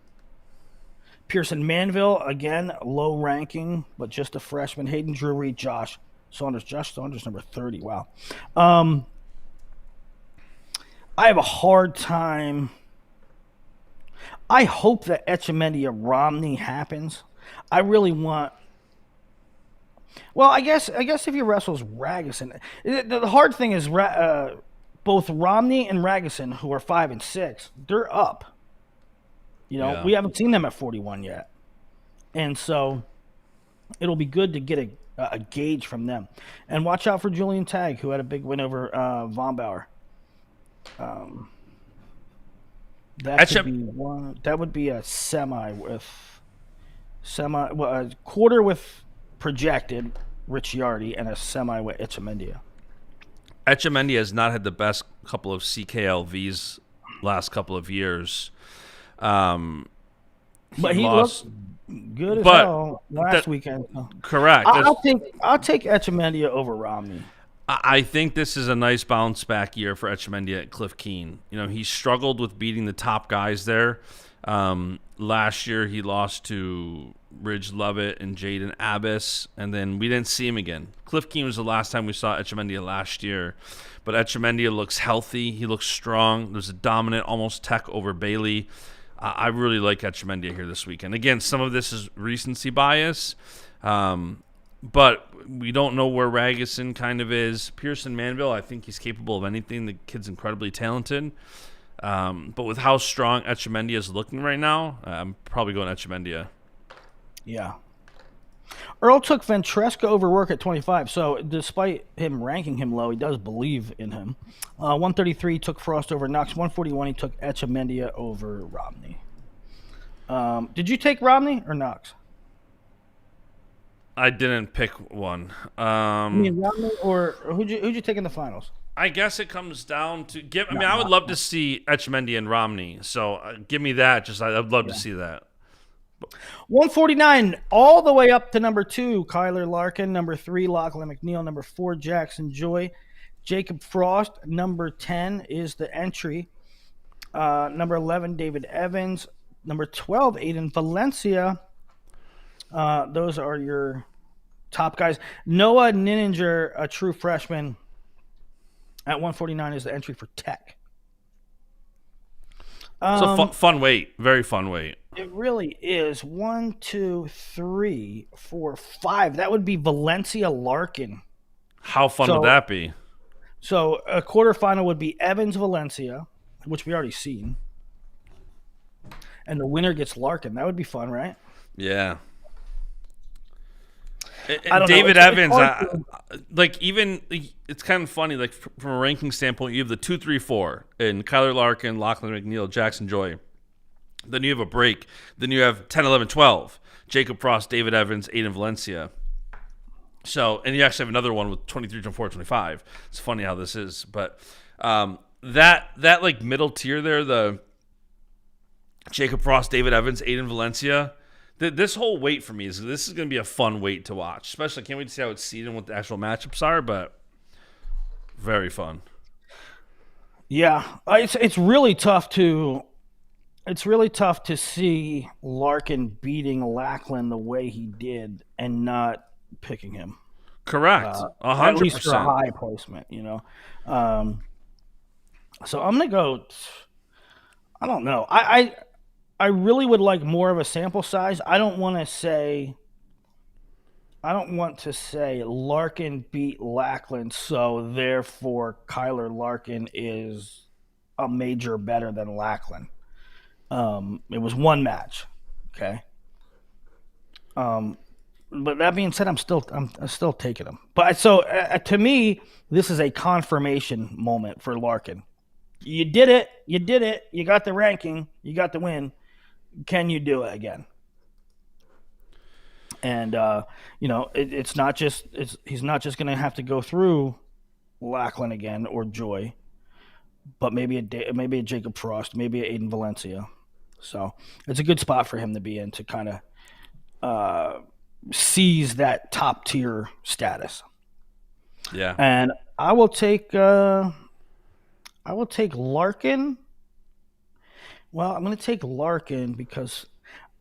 Pearson Manville, again, low ranking, but just a freshman. Hayden Drury, Josh Saunders, number 30. Wow. I have a hard time. I hope that Etchemendia Romney happens. I really want. Well, I guess if he wrestles Ragusin, the hard thing is both Romney and Ragusin, who are 5 and 6, they're up. We haven't seen them at 41 yet, and so it'll be good to get a gauge from them. And watch out for Julian Tagg, who had a big win over Von Bauer. That would be a quarter with projected Ricciardi and a semi with Etchemendia. Etchemendia has not had the best couple of CKLVs last couple of years. But he looked good as hell last weekend. Correct. I'll take Etchemendia over Romney. I think this is a nice bounce back year for Etchemendia at Cliff Keen. He struggled with beating the top guys there. Last year he lost to Ridge Lovett and Jaden Abbas, and then we didn't see him again. Cliff Keen was the last time we saw Etchemendia last year. But Etchemendia looks healthy. He looks strong. There's a dominant, almost tech over Bailey. I really like Etchemendia here this weekend. Again, some of this is recency bias, but we don't know where Ragusin kind of is. Pearson Manville, I think he's capable of anything. The kid's incredibly talented. But with how strong Etchemendia is looking right now, I'm probably going Etchemendia. Yeah. Earl took Ventresca over Work at 25, so despite him ranking him low, he does believe in him. 133 took Frost over Knox. 141 he took Etchemendia over Romney. Did you take Romney or Knox? I didn't pick one. Romney or who'd you take in the finals? I guess it comes down to I would love to see Etchemendia and Romney. So give me that. I'd love to see that. 149 all the way up to number 2, Kyler Larkin. Number 3, Lachlan McNeil. Number 4, Jackson Joy. Jacob Frost. Number 10 is the entry. Number 11, David Evans. Number 12, Aiden Valencia. Those are your top guys. Noah Nininger, a true freshman, at 149 is the entry for Tech. So fun weight. Very fun weight. It really is. 1, 2, 3, 4, 5. That would be Valencia Larkin. How fun would that be? So a quarterfinal would be Evans Valencia, which we already seen. And the winner gets Larkin. That would be fun, right? Yeah. David Evans, it's kind of funny. Like from a ranking standpoint, you have the 2, 3, 4 in Kyler Larkin, Lachlan McNeil, Jackson Joy. Then you have a break. Then you have 10, 11, 12. Jacob Frost, David Evans, Aiden Valencia. So, and you actually have another one with 23, 24, 25. It's funny how this is, but that like middle tier there, the Jacob Frost, David Evans, Aiden Valencia. This whole weight for me is going to be a fun weight to watch. Especially, I can't wait to see how it's seeded and what the actual matchups are. But very fun. Yeah, it's really tough to see Larkin beating Lackland the way he did and not picking him. Correct, 100%. At least for a high placement, So I'm gonna go. I don't know. I really would like more of a sample size. I don't want to say Larkin beat Lackland, so therefore Kyler Larkin is a major better than Lackland. It was one match, okay. But that being said, I'm still taking him. But so to me, this is a confirmation moment for Larkin. You did it. You got the ranking. You got the win. Can you do it again? And he's not just going to have to go through Lackland again or Joy, but maybe a Jacob Frost, maybe a Aiden Valencia. So it's a good spot for him to be in to kind of seize that top tier status. Yeah, and I will take Larkin. Well, I'm going to take Larkin because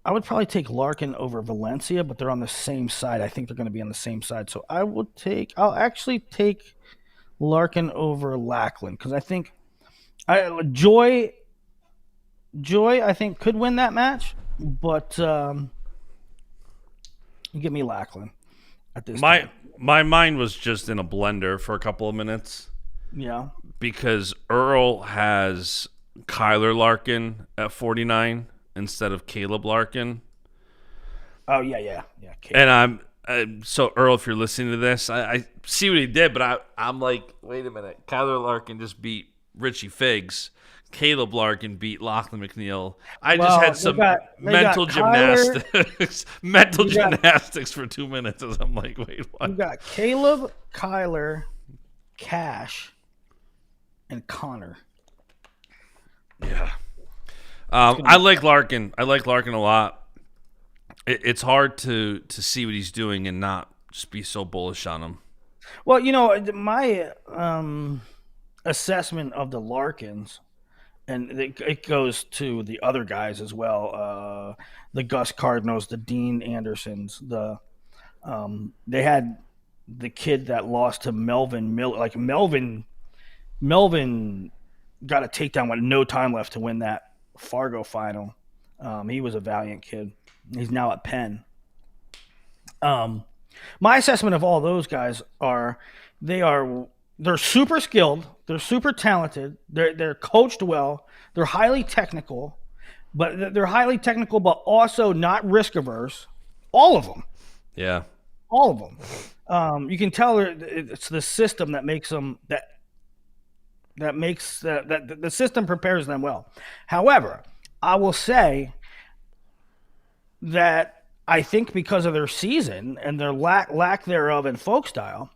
I would probably take Larkin over Valencia, but they're on the same side. I think they're going to be on the same side. So I'll actually take Larkin over Lackland because I think Joy I think could win that match, but you give me Lackland at this time. My mind was just in a blender for a couple of minutes. Yeah. Because Earl has Kyler Larkin at 49 instead of Caleb Larkin. Oh, yeah. Caleb. And so Earl, if you're listening to this, I see what he did, but I'm like, wait a minute. Kyler Larkin just beat Richie Figs. Caleb Larkin beat Lachlan McNeil. I just had some mental gymnastics. Gymnastics for 2 minutes as I'm like, wait, what? You got Caleb, Kyler, Cash, and Connor. Yeah. I like Larkin. I like Larkin a lot. It's hard to see what he's doing and not just be so bullish on him. Well, my assessment of the Larkins, and it goes to the other guys as well, the Gus Cardinals, the Dean Andersons, they had the kid that lost to Melvin Miller. Like Melvin got a takedown with no time left to win that Fargo final. He was a valiant kid. He's now at Penn. My assessment of all those guys they're super skilled, they're super talented, they're coached well, they're highly technical, but also not risk averse. All of them. Yeah. All of them. You can tell it's the system that makes them that the system prepares them well. However, I will say that I think because of their season and their lack thereof in folk style,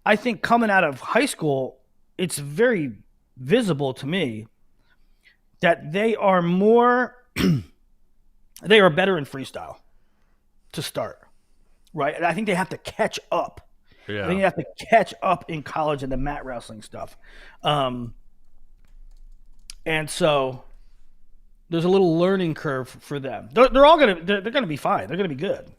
I think coming out of high school, it's very visible to me that they are they are better in freestyle to start, right? And I think they have to catch up. Yeah. I think you have to catch up in college and the mat wrestling stuff. And so there's a little learning curve for them. They're gonna be fine. They're gonna be good.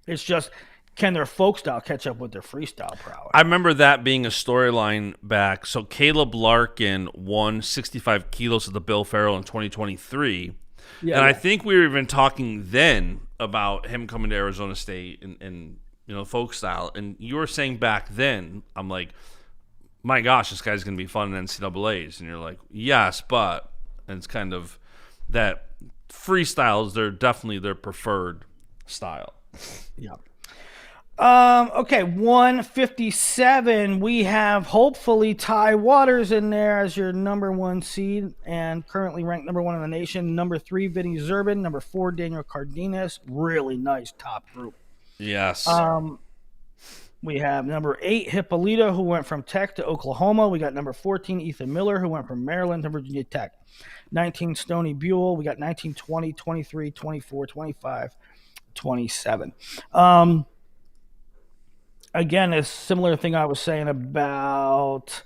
It's just, can their folk style catch up with their freestyle prowess? I remember that being a storyline back. So Caleb Larkin won 65 kilos at the Bill Farrell in 2023. Yeah, and I think we were even talking then about him coming to Arizona State and folk style. And you were saying back then, I'm like, my gosh, this guy's going to be fun in NCAAs. And you're like, yes, but, and it's kind of that freestyles, they're definitely their preferred style. Yeah. Okay, 157. We have hopefully Ty Waters in there as your number 1 seed and currently ranked number 1 in the nation. Number 3, Vinny Zerbin. Number 4, Daniel Cardenas. Really nice top group. Yes. We have number 8, Hippolito, who went from Tech to Oklahoma. We got number 14, Ethan Miller, who went from Maryland to Virginia Tech. 19, Stoney Buell. We got 19, 20, 23, 24, 25, 27. Again, a similar thing I was saying about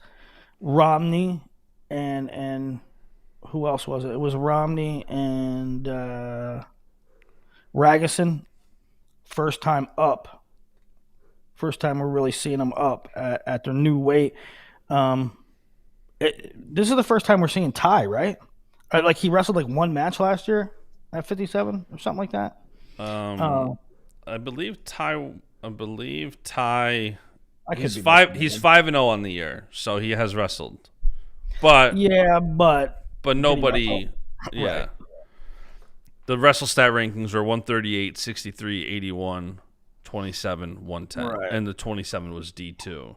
Romney and who else was it? It was Romney and Ragusin. First time up. First time we're really seeing them up at their new weight. This is the first time we're seeing Ty, right? Like he wrestled like one match last year at 57 or something like that. I believe Ty. He's 5-0 on the year, so he has wrestled. But nobody. Yeah. Right. The WrestleStat rankings were 138, 63, 81, 27, 110, right. And the 27 was D2.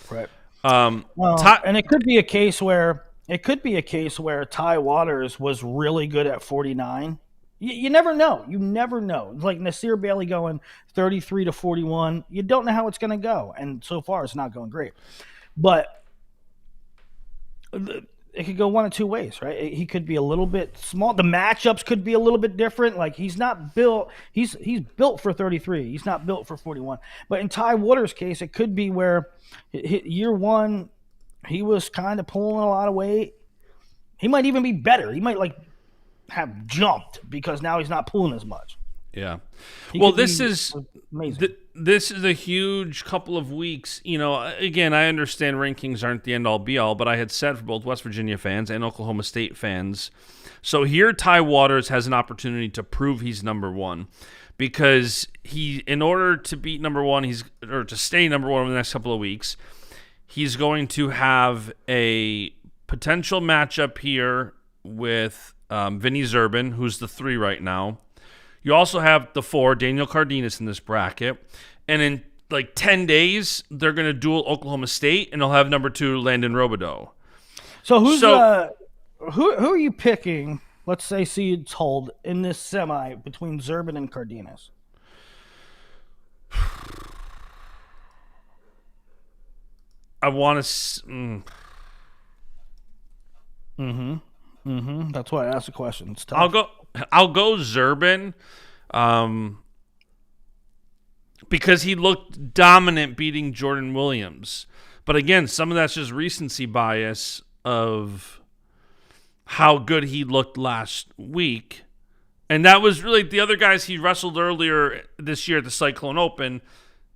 Right. And it could be a case where Ty Waters was really good at 49. You never know. You never know. Like Nasir Bailey going 33 to 41. You don't know how it's going to go, and so far it's not going great. But it could go one of two ways, right? He could be a little bit small. The matchups could be a little bit different. Like he's not built. He's built for 33. He's not built for 41. But in Ty Waters' case, it could be where year one he was kind of pulling a lot of weight. He might even be better. He might have jumped because now he's not pulling as much. Yeah. Well, this is amazing. This is a huge couple of weeks. You know, again, I understand rankings aren't the end-all, be-all, but I had said for both West Virginia fans and Oklahoma State fans. So here Ty Waters has an opportunity to prove he's number one because in order to beat number one, or to stay number one over the next couple of weeks, he's going to have a potential matchup here with Vinny Zerbin, who's the 3 right now. You also have the 4, Daniel Cardenas, in this bracket. And in 10 days, they're going to duel Oklahoma State, and they'll have number 2, Landon Robideau. So who are you picking, let's say seeds hold, in this semi between Zerbin and Cardenas? I want to... That's why I asked the question. It's tough. I'll go Zerbin, because he looked dominant beating Jordan Williams. But again, some of that's just recency bias of how good he looked last week. And that was really the other guys he wrestled earlier this year at the Cyclone Open.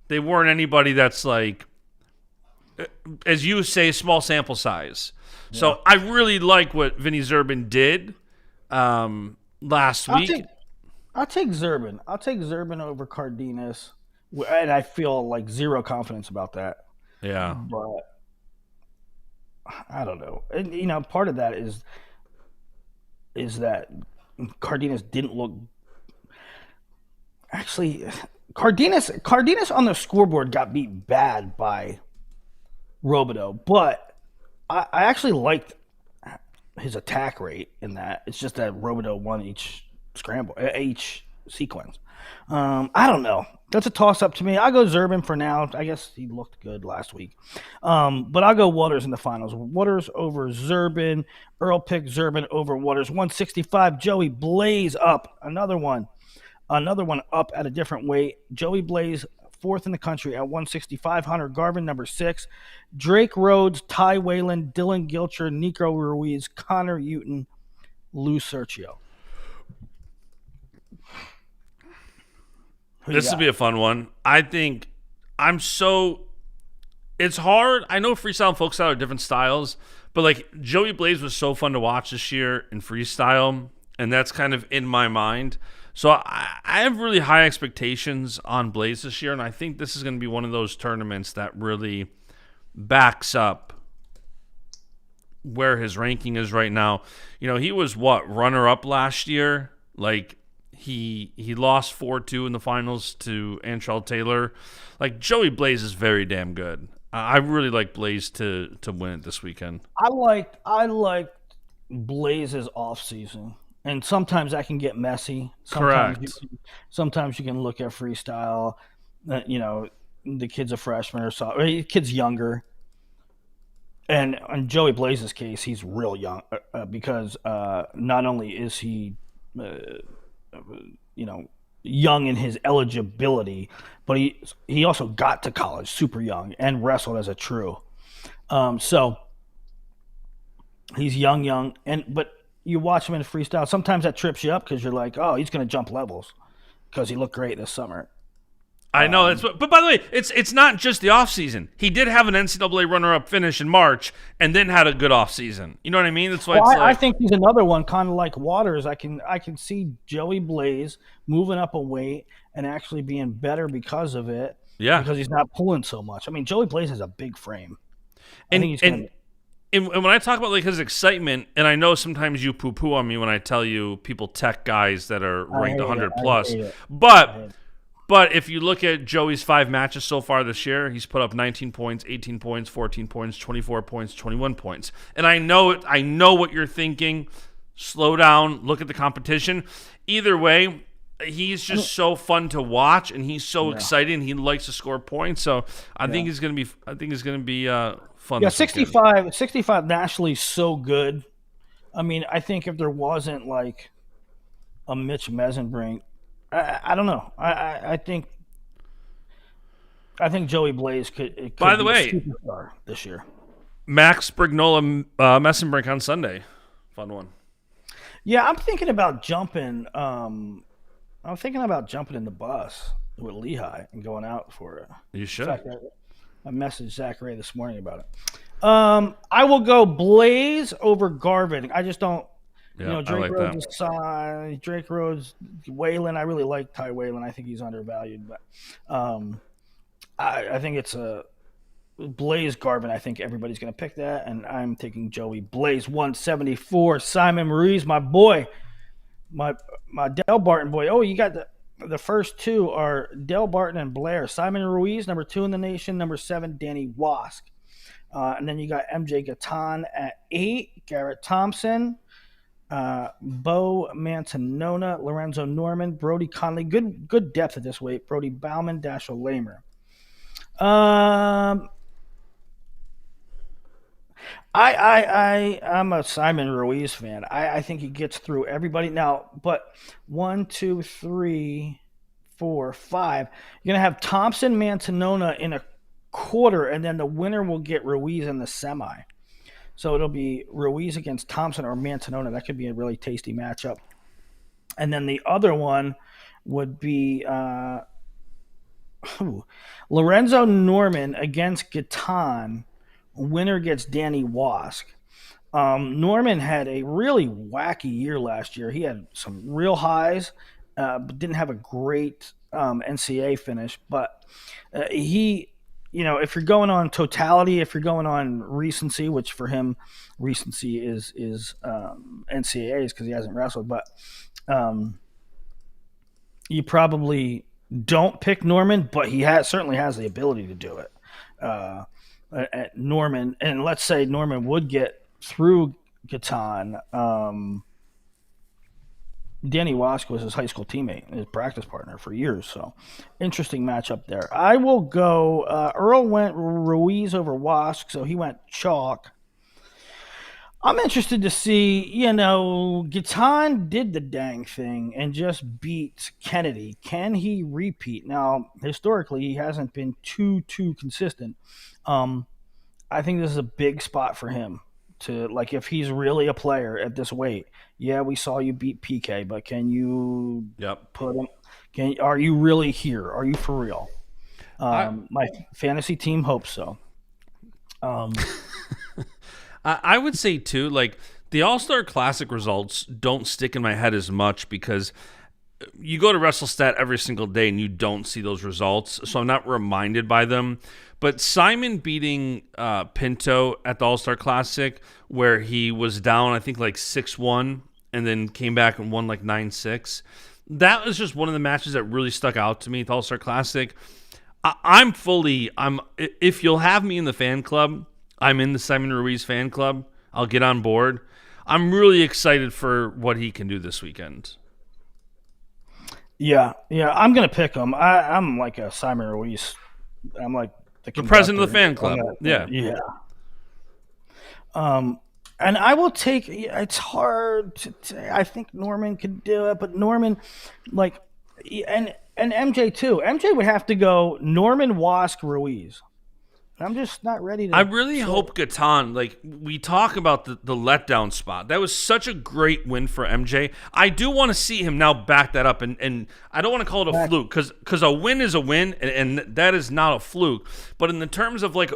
They weren't anybody that's as you say, small sample size. Yeah. So I really like what Vinny Zerbin did last week. I'll take Zerbin. I'll take Zerbin over Cardenas, and I feel zero confidence about that. Yeah, but I don't know. And part of that is that Cardenas didn't look. Actually, Cardenas on the scoreboard got beat bad by Robideau, but I actually liked his attack rate in that. It's just that Robideau won each sequence. I don't know. That's a toss-up to me. I'll go Zerbin for now. I guess he looked good last week. But I'll go Waters in the finals. Waters over Zerbin. Earl picked Zerbin over Waters. 165. Joey Blaze up. Another one up at a different weight. Joey Blaze, 4th in the country at 165. Hunter Garvin, number 6. Drake Rhodes, Ty Whalen, Dylan Gilcher, Nico Ruiz, Connor Uten, Lou Sergio. This will be a fun one. I think it's hard. I know freestyle and folk style are different styles, but Joey Blaze was so fun to watch this year in freestyle, and that's kind of in my mind. So I have really high expectations on Blaze this year, and I think this is going to be one of those tournaments that really backs up where his ranking is right now. He was runner-up last year? He lost 4-2 in the finals to Antrell Taylor. Joey Blaze is very damn good. I really like Blaze to win it this weekend. I like Blaze's off season. And sometimes that can get messy. Correct. Sometimes you can look at freestyle, the kid's a freshman or so. The kid's younger. And in Joey Blaze's case, he's real young because not only is he, you know, young in his eligibility, but he also got to college super young and wrestled as a true. So he's young, but you watch him in freestyle. Sometimes that trips you up because you're like, oh, he's going to jump levels because he looked great this summer. I know that's what, but by the way, it's not just the off season. He did have an NCAA runner-up finish in March, and then had a good off season. You know what I mean? That's why I think he's another one, kind of like Waters. I can see Joey Blaze moving up a weight and actually being better because of it. Yeah, because he's not pulling so much. I mean, Joey Blaze has a big frame, and when I talk about like his excitement, and I know sometimes you poo-poo on me when I tell you people tech guys that are ranked 100 plus, But if you look at Joey's 5 matches so far this year, he's put up 19 points, 18 points, 14 points, 24 points, 21 points. And I know what you're thinking. Slow down, look at the competition. Either way, he's just so fun to watch, and he's so exciting. He likes to score points, so I think he's going to be fun. Yeah, 65 nationally is so good. I mean, I think if there wasn't like a Mitch Mesenbrink, I don't know. I think Joey Blaze could By the be way, a superstar this year. Max Brignola Messenbrink on Sunday. Fun one. Yeah, I'm thinking about jumping. I'm thinking about jumping in the bus with Lehigh and going out for it. You should. In fact, I messaged Zach Ray this morning about it. I will go Blaze over Garvin. I just don't. Yeah, Drake Rhodes is signed. Drake Rhodes, Whalen. I really like Ty Whalen. I think he's undervalued, but I think it's a Blaze Garvin. I think everybody's going to pick that, and I'm taking Joey Blaze 174. Simon Ruiz, my boy, my Del Barton boy. Oh, you got the first two are Del Barton and Blair. Simon Ruiz, number 2 in the nation. Number 7, Danny Wask. And then you got MJ Gatan at 8. Garrett Thompson. Bo Mantanona, Lorenzo Norman, Brody Conley. Good depth at this weight. Brody Bauman, Dashiell Lamer. I'm a Simon Ruiz fan. I think he gets through everybody now. But 1, 2, 3, 4, 5. You're gonna have Thompson, Mantanona in a quarter, and then the winner will get Ruiz in the semi. So it'll be Ruiz against Thompson or Mantanona. That could be a really tasty matchup. And then the other one would be Lorenzo Norman against Gatan. Winner gets Danny Wask. Norman had a really wacky year last year. He had some real highs, but didn't have a great NCAA finish. But he... if you're going on totality, if you're going on recency, which for him, recency is NCAAs because he hasn't wrestled, but you probably don't pick Norman, but he certainly has the ability to do it. At Norman, and let's say Norman would get through Gatan. Danny Wask was his high school teammate, his practice partner for years. So, interesting matchup there. I will go. Earl went Ruiz over Wask, so he went chalk. I'm interested to see. Gatan did the dang thing and just beat Kennedy. Can he repeat? Now, historically, he hasn't been too consistent. I think this is a big spot for him. To if he's really a player at this weight, yeah, we saw you beat PK, but can you put him? Are you really here? Are you for real? My fantasy team hopes so. I would say too, the All-Star Classic results don't stick in my head as much because you go to WrestleStat every single day and you don't see those results, so I'm not reminded by them. But Simon beating Pinto at the All-Star Classic, where he was down, I think, 6-1, and then came back and won 9-6. That was just one of the matches that really stuck out to me at the All-Star Classic. If you'll have me in the fan club, I'm in the Simon Ruiz fan club. I'll get on board. I'm really excited for what he can do this weekend. Yeah, I'm going to pick him. I'm like a Simon Ruiz I'm like The president of the fan conductor club. on Yeah. Yeah. And I will take. It's hard to. I think Norman could do it, but Norman, like, and MJ too. MJ would have to go Norman, Wask, Ruiz. I'm just not ready to. I really hope Gatan, like, we talk about the letdown spot. That was such a great win for MJ. I do want to see him now back that up, and I don't want to call it a fluke, because a win is a win, and that is not a fluke. But in the terms of, like,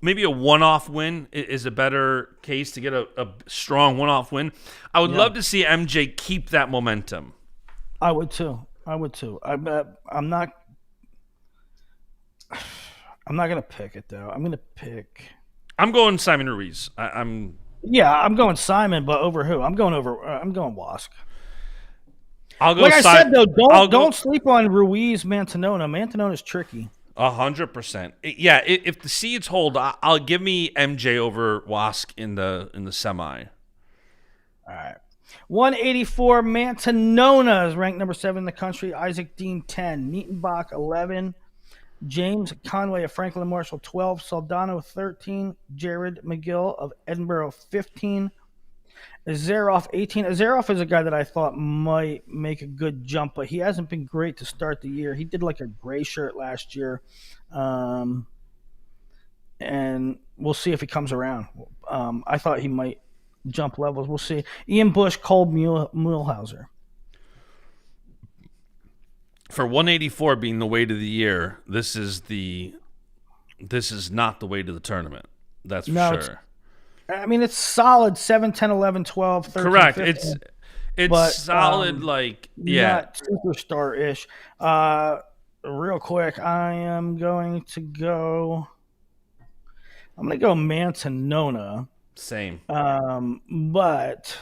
maybe a one-off win is a better case to get a strong one-off win. I would love to see MJ keep that momentum. I would too. I'm not. I'm not gonna pick it though. I'm gonna pick. I'm going Simon Ruiz. I'm going Simon, but over who? I'm going Wask. I'll go. Like I said though, don't sleep on Ruiz Mantanona. Mantanona's tricky. 100%. Yeah, if the seeds hold, I'll give me MJ over Wask in the semi. All right. 184 Mantanona is ranked number 7 in the country. Isaac Dean 10, Nietenbach 11. James Conway of Franklin Marshall, 12. Saldano, 13. Jared McGill of Edinburgh, 15. Azaroff, 18. Azaroff is a guy that I thought might make a good jump, but he hasn't been great to start the year. He did like a gray shirt last year. And we'll see if he comes around. I thought he might jump levels. We'll see. Ian Bush, Cole Muehlhauser. For 184 being the weight of the year, this is not the weight of the tournament. That's for sure. I mean, it's solid 7, 10, 11, 12, 13, correct. 15, it's solid, like, yeah. Not superstar-ish. Real quick, I'm going to go Mantanona. Same. But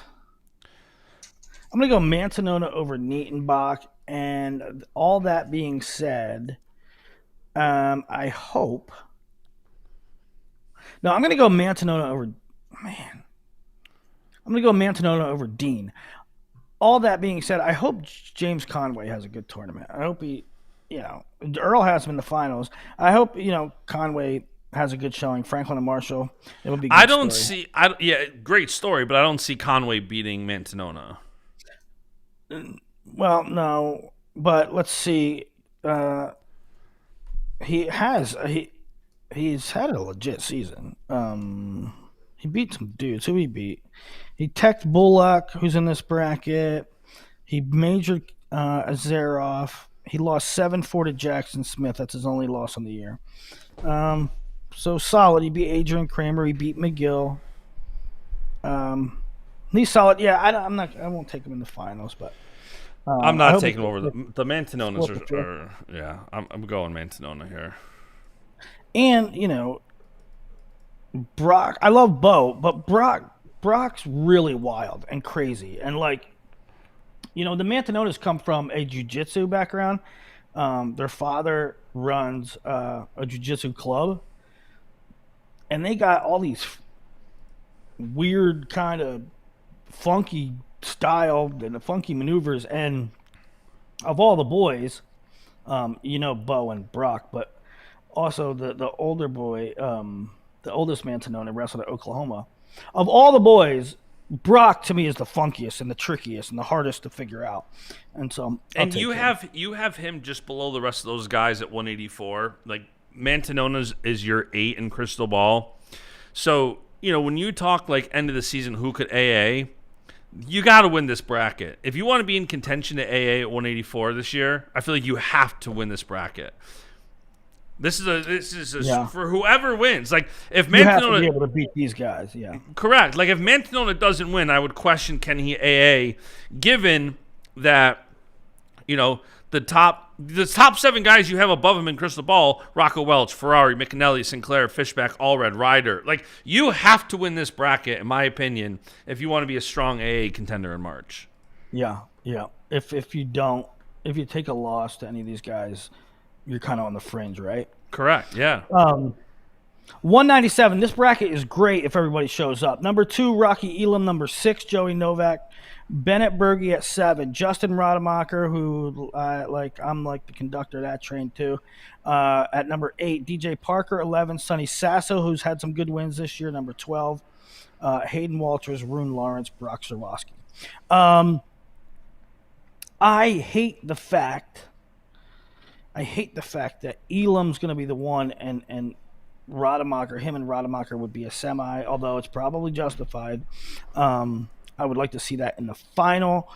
I'm going to go Mantanona over Nietenbach. And all that being said, I hope. No, I'm going to go Mantanona over. Man, I'm going to go Mantanona over Dean. All that being said, I hope James Conway has a good tournament. I hope he, Earl has him in the finals. I hope Conway has a good showing. Franklin and Marshall. It would be. Great story, but I don't see Conway beating Mantanona. Well, no, but let's see. He's had a legit season. He beat some dudes. Who he beat? He teched Bullock, who's in this bracket. He majored Azaroff. He lost 7-4 to Jackson Smith. That's his only loss on the year. So solid. He beat Adrian Kramer. He beat McGill. He's solid. Yeah, I won't take him in the finals, but. I'm not taking over the Mantanonas. I'm going Mantanona here. And Brock. I love Bo, but Brock's really wild and crazy, and the Mantanonas come from a jiu-jitsu background. Their father runs a jiu-jitsu club, and they got all these weird kind of funky style and the funky maneuvers, and of all the boys, Bo and Brock, but also the older boy, the oldest Mantanona wrestled at Oklahoma. Of all the boys, Brock to me is the funkiest and the trickiest and the hardest to figure out. And so, you have him just below the rest of those guys at 184. Like, Mantanona's is your 8 in crystal ball. So when you talk like end of the season, who could AA? You got to win this bracket. If you want to be in contention to AA at 184 this year, I feel like you have to win this bracket. This is for whoever wins. Like, if Mantanona, you have to be able to beat these guys, yeah. Correct. Like, if Mantanona doesn't win, I would question, can he AA, given that the top 7 guys you have above him in crystal ball: Rocco Welch, Ferrari, McAnally, Sinclair, Fishback, Allred, Ryder. Like, you have to win this bracket, in my opinion, if you want to be a strong AA contender in March. Yeah. If you take a loss to any of these guys, you're kind of on the fringe, right? Correct. Yeah. 197. This bracket is great if everybody shows up. Number 2, Rocky Elam. Number 6, Joey Novak. Bennett Berge at 7. Justin Rademacher, who I'm like the conductor of that train too. At number 8, DJ Parker. 11, Sonny Sasso, who's had some good wins this year. Number 12, Hayden Walters, Rune Lawrence, Brock Zerwowski. I hate the fact that Elam's going to be the one, and Rademacher, him and Rademacher would be a semi, although it's probably justified. I would like to see that in the final.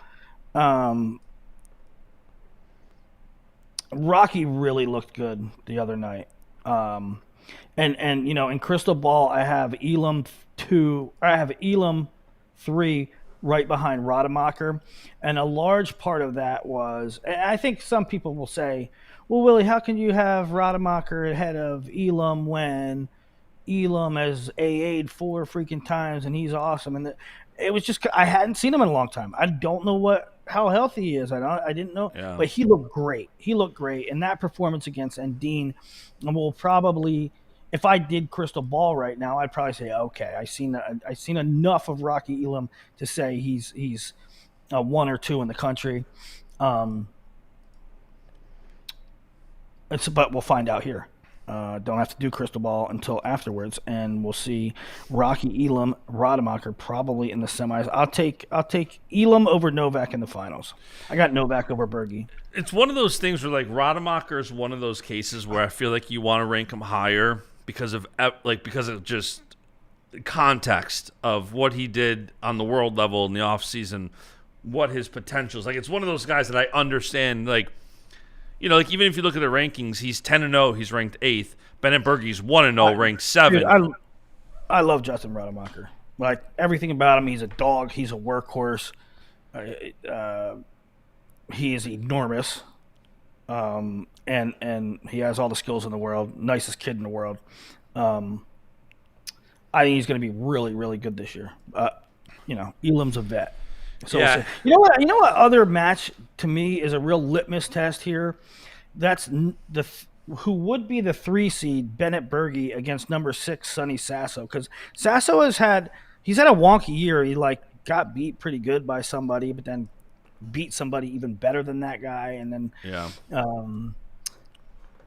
Rocky really looked good the other night. And in Crystal Ball, I have Elam 3 right behind Rademacher. And a large part of that was, and I think some people will say, well, Willie, how can you have Rademacher ahead of Elam when Elam has AA'd 4 freaking times and he's awesome? And it was just, I hadn't seen him in a long time. I don't know how healthy he is. I didn't know, but he looked great. And that performance against Endine will probably, if I did Crystal Ball right now, I'd probably say, okay, I seen enough of Rocky Elam to say he's 1 or 2 in the country. But we'll find out here. Don't have to do Crystal Ball until afterwards, and we'll see Rocky Elam, Rademacher probably in the semis. I'll take Elam over Novak in the finals. I got Novak over Berge. It's one of those things where like Rademacher is one of those cases where I feel like you want to rank him higher because of just context of what he did on the world level in the offseason, what his potential is. Like, it's one of those guys that I understand, like, you know, like even if you look at the rankings, he's 10-0, he's ranked 8th. Bennett Berge's 1-0, ranked 7th. Dude, I love Justin Rademacher. Like, everything about him, he's a dog, he's a workhorse. He is enormous. And he has all the skills in the world. Nicest kid in the world. I think he's going to be really, really good this year. Elam's a vet. So yeah. You know what other match to me is a real litmus test here? That's who would be the 3 seed, Bennett Berge, against number 6, Sonny Sasso. Because Sasso he's had a wonky year. He got beat pretty good by somebody, but then beat somebody even better than that guy. And then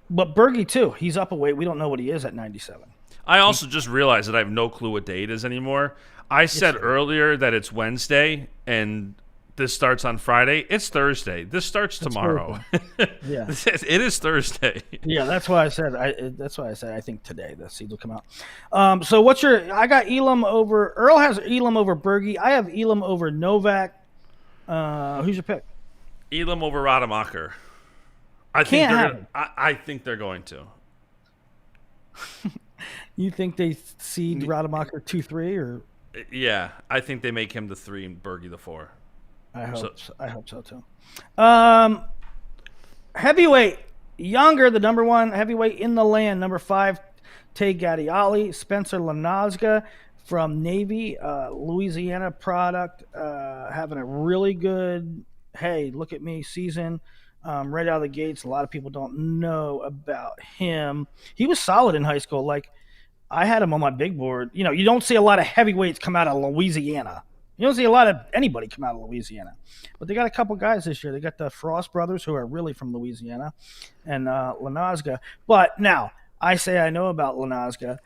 but Berge too, he's up a weight. We don't know what he is at 97. I also just realized that I have no clue what day it is anymore. I said earlier that it's Wednesday and this starts on Friday. It's Thursday. This starts tomorrow. Yeah, it is Thursday. Yeah, that's why I said. I think today the seeds will come out. So what's your? I got Elam over. Earl has Elam over Berge. I have Elam over Novak. Who's your pick? Elam over Rademacher. I think they're going to. You think they seed Rademacher 2-3 or? Yeah, I think they make him the 3 and Berge the 4. I hope so too. Heavyweight, Younger, the number 1 heavyweight in the land, number 5, Teague Gadiali, Spencer Lanazga from Navy, Louisiana product, having a really good, hey, look at me season. Right out of the gates. A lot of people don't know about him. He was solid in high school. Like, I had him on my big board. You know, you don't see a lot of heavyweights come out of Louisiana. You don't see a lot of anybody come out of Louisiana. But they got a couple guys this year. They got the Frost brothers, who are really from Louisiana, and Lanazga. But now, I say I know about Lanazga,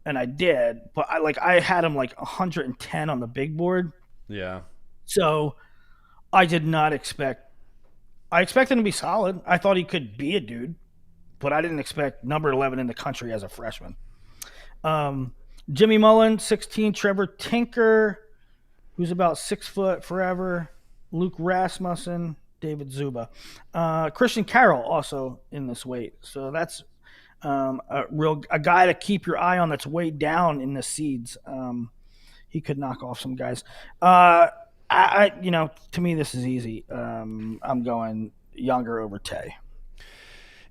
and I did, but I had him 110 on the big board. Yeah. So I did not expect – I expected him to be solid. I thought he could be a dude. But I didn't expect number 11 in the country as a freshman. Jimmy Mullen, 16. Trevor Tinker, who's about 6 foot forever. Luke Rasmussen, David Zuba. Christian Carroll also in this weight. So that's a guy to keep your eye on that's way down in the seeds. He could knock off some guys. To me, this is easy. I'm going Younger over Tay.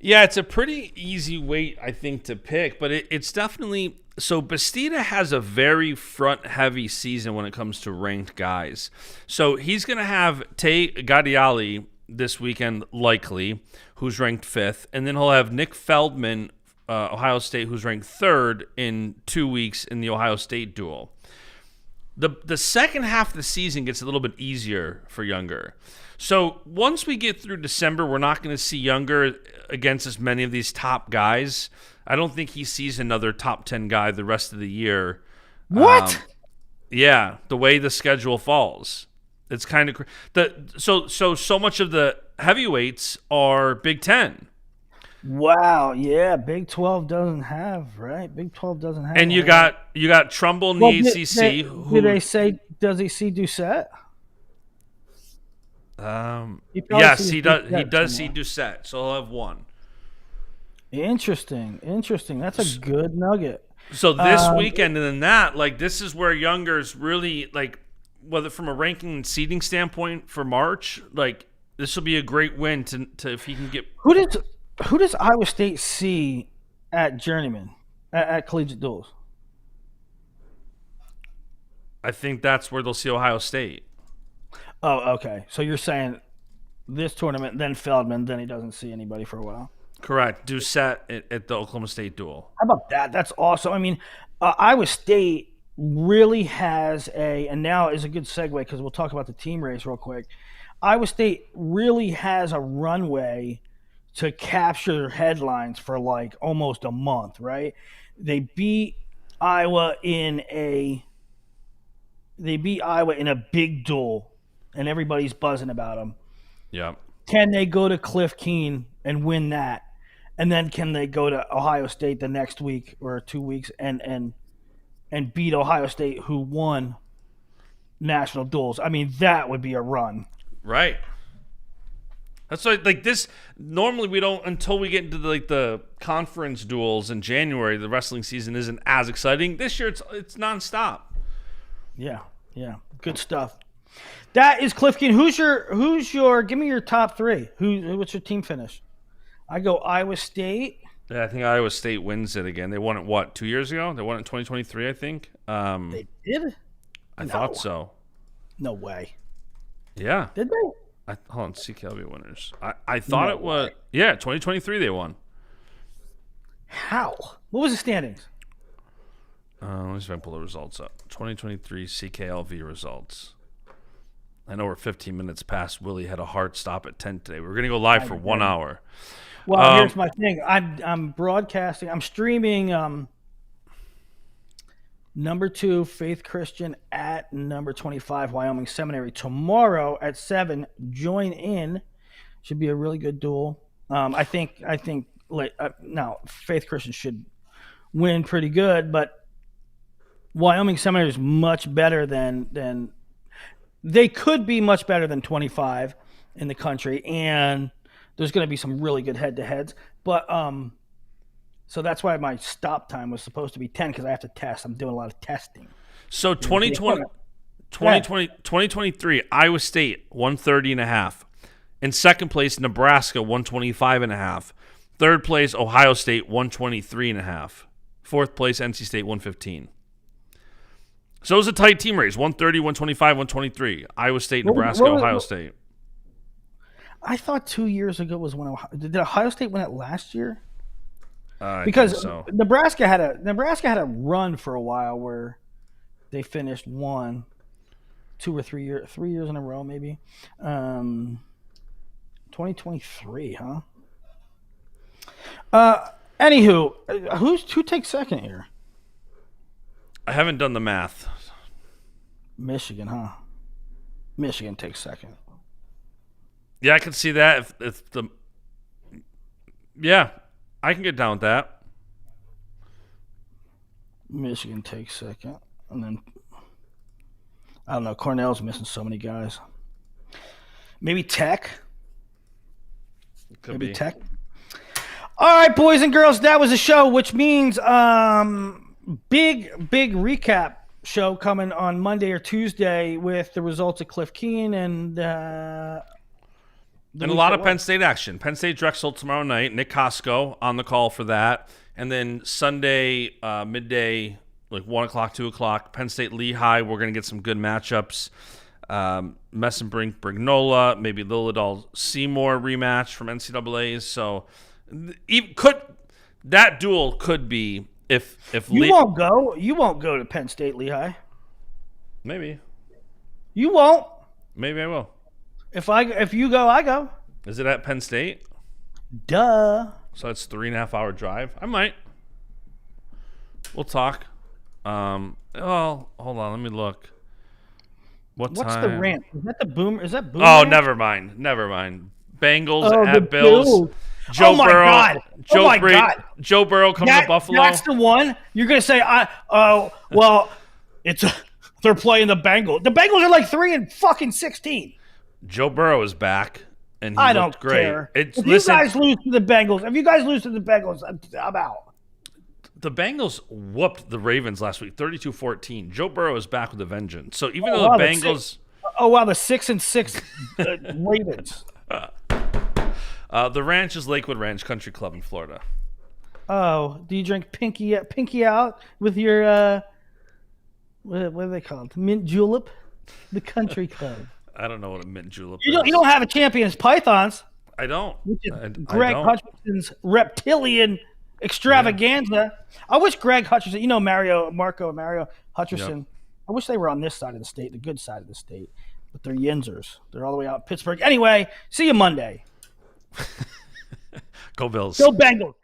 Yeah, it's a pretty easy weight, I think, to pick, but it's definitely – so Bastida has a very front-heavy season when it comes to ranked guys. So he's going to have Teague Gadiali this weekend, likely, who's ranked 5th, and then he'll have Nick Feldman Ohio State, who's ranked third in 2 weeks in the Ohio State duel. The second half of the season gets a little bit easier for Younger. So once we get through December, we're not going to see Younger against as many of these top guys. I don't think he sees another top 10 guy the rest of the year. What? Yeah, the way the schedule falls. It's kind of so much of the heavyweights are Big Ten. Wow, yeah, Big 12 doesn't have, right? Big 12 doesn't have. And you got Trumbull in the ACC. Did they say, does he see Doucette? Yes, he does. He does see Doucette, so he'll have one. Interesting. That's a good nugget. So this weekend and then that, like, this is where Younger's really, like, whether from a ranking and seeding standpoint for March, like, this will be a great win to if he can get. Who does Iowa State see at Journeyman at Collegiate Duels? I think that's where they'll see Ohio State. Oh, okay. So you're saying this tournament, then Feldman, then he doesn't see anybody for a while. Correct. Doucette at the Oklahoma State duel. How about that? That's awesome. I mean, Iowa State really has and now is a good segue because we'll talk about the team race real quick. Iowa State really has a runway to capture headlines for like almost a month, right? They beat Iowa in a big duel, and everybody's buzzing about them. Yeah. Can they go to Cliff Keen and win that? And then can they go to Ohio State the next week or 2 weeks and beat Ohio State, who won national duels? I mean, that would be a run. Right. That's like this. Normally, we don't until we get into the conference duels in January. The wrestling season isn't as exciting. This year, it's nonstop. Yeah, good stuff. That is Cliff Keen. Who's your? Give me your top three. What's your team finish? I go Iowa State. Yeah, I think Iowa State wins it again. They won it 2 years ago? They won it in 2023, I think. They did. I thought so. No way. Yeah. Did they? Hold on, CKLV winners. I thought it was 2023 they won. How? What was the standings? Let me see if I can pull the results up. 2023 CKLV results. I know we're 15 minutes past. Willie had a hard stop at 10 today. We're going to go live for 1 hour. Well, here's my thing. I'm broadcasting. I'm streaming number 2 Faith Christian at number 25 Wyoming Seminary tomorrow at 7. Join in. Should be a really good duel. I think now Faith Christian should win pretty good, but Wyoming Seminary is much better than they could be much better than 25 in the country, and there's going to be some really good head-to-heads. But so that's why my stop time was supposed to be 10 because I have to test. I'm doing a lot of testing. So 2023, Iowa State 130.5. In second place, Nebraska 125.5. Third place, Ohio State 123.5. Fourth place, NC State 115. So it was a tight team race, 130, 125, 123. Iowa State, Nebraska, Ohio State. I thought 2 years ago was when did Ohio State win it last year? Because so. Nebraska had a run for a while where they finished 1, 2 or 3 years in a row maybe. 2023, huh? Anywho, who takes second here? I haven't done the math. Michigan, huh? Michigan takes second. Yeah, I can see that. Yeah, I can get down with that. Michigan takes second, and then I don't know. Cornell's missing so many guys. Maybe Tech. Maybe Tech. All right, boys and girls, that was a show, which means big recap show coming on Monday or Tuesday with the results of Cliff Keen and a lot of Penn State action. Penn State Drexel tomorrow night. Nick Costco on the call for that. And then Sunday, midday, like 1 o'clock, 2 o'clock, Penn State Lehigh. We're going to get some good matchups. Messenbrink Brignola, maybe Lilidal Seymour rematch from NCAAs. So That duel could be if You won't go. You won't go to Penn State, Lehigh. Maybe You won't. I will. If you go, I go. Is it at Penn State? Duh. So it's 3.5 hour drive. I might. We'll talk. Hold on. Let me look. What's the rant? Is that the boom? Is that boom? Oh, rant? never mind. Bengals at the Bills. Joe Burrow. God. Joe Burrow coming to Buffalo. That's the one. You're gonna say, they're playing the Bengals. The Bengals are like 3-16. Joe Burrow is back, and I looked don't great. care. If you guys lose to the Bengals, I'm out. The Bengals whooped the Ravens last week, 32-14. Joe Burrow is back with a vengeance. So even though the Bengals, the 6-6 Ravens. The ranch is Lakewood Ranch Country Club in Florida. Oh, do you drink pinky out with your what are they called? Mint julep, the country club. I don't know what a mint julep is. You don't have a Champions Pythons. I don't. Which is Greg Hutchinson's reptilian extravaganza. Yeah. I wish Greg Hutchinson, Mario Hutchinson. Yep. I wish they were on this side of the state, the good side of the state. But they're Yinzers. They're all the way out in Pittsburgh. Anyway, see you Monday. Go Bills. Go Bengals.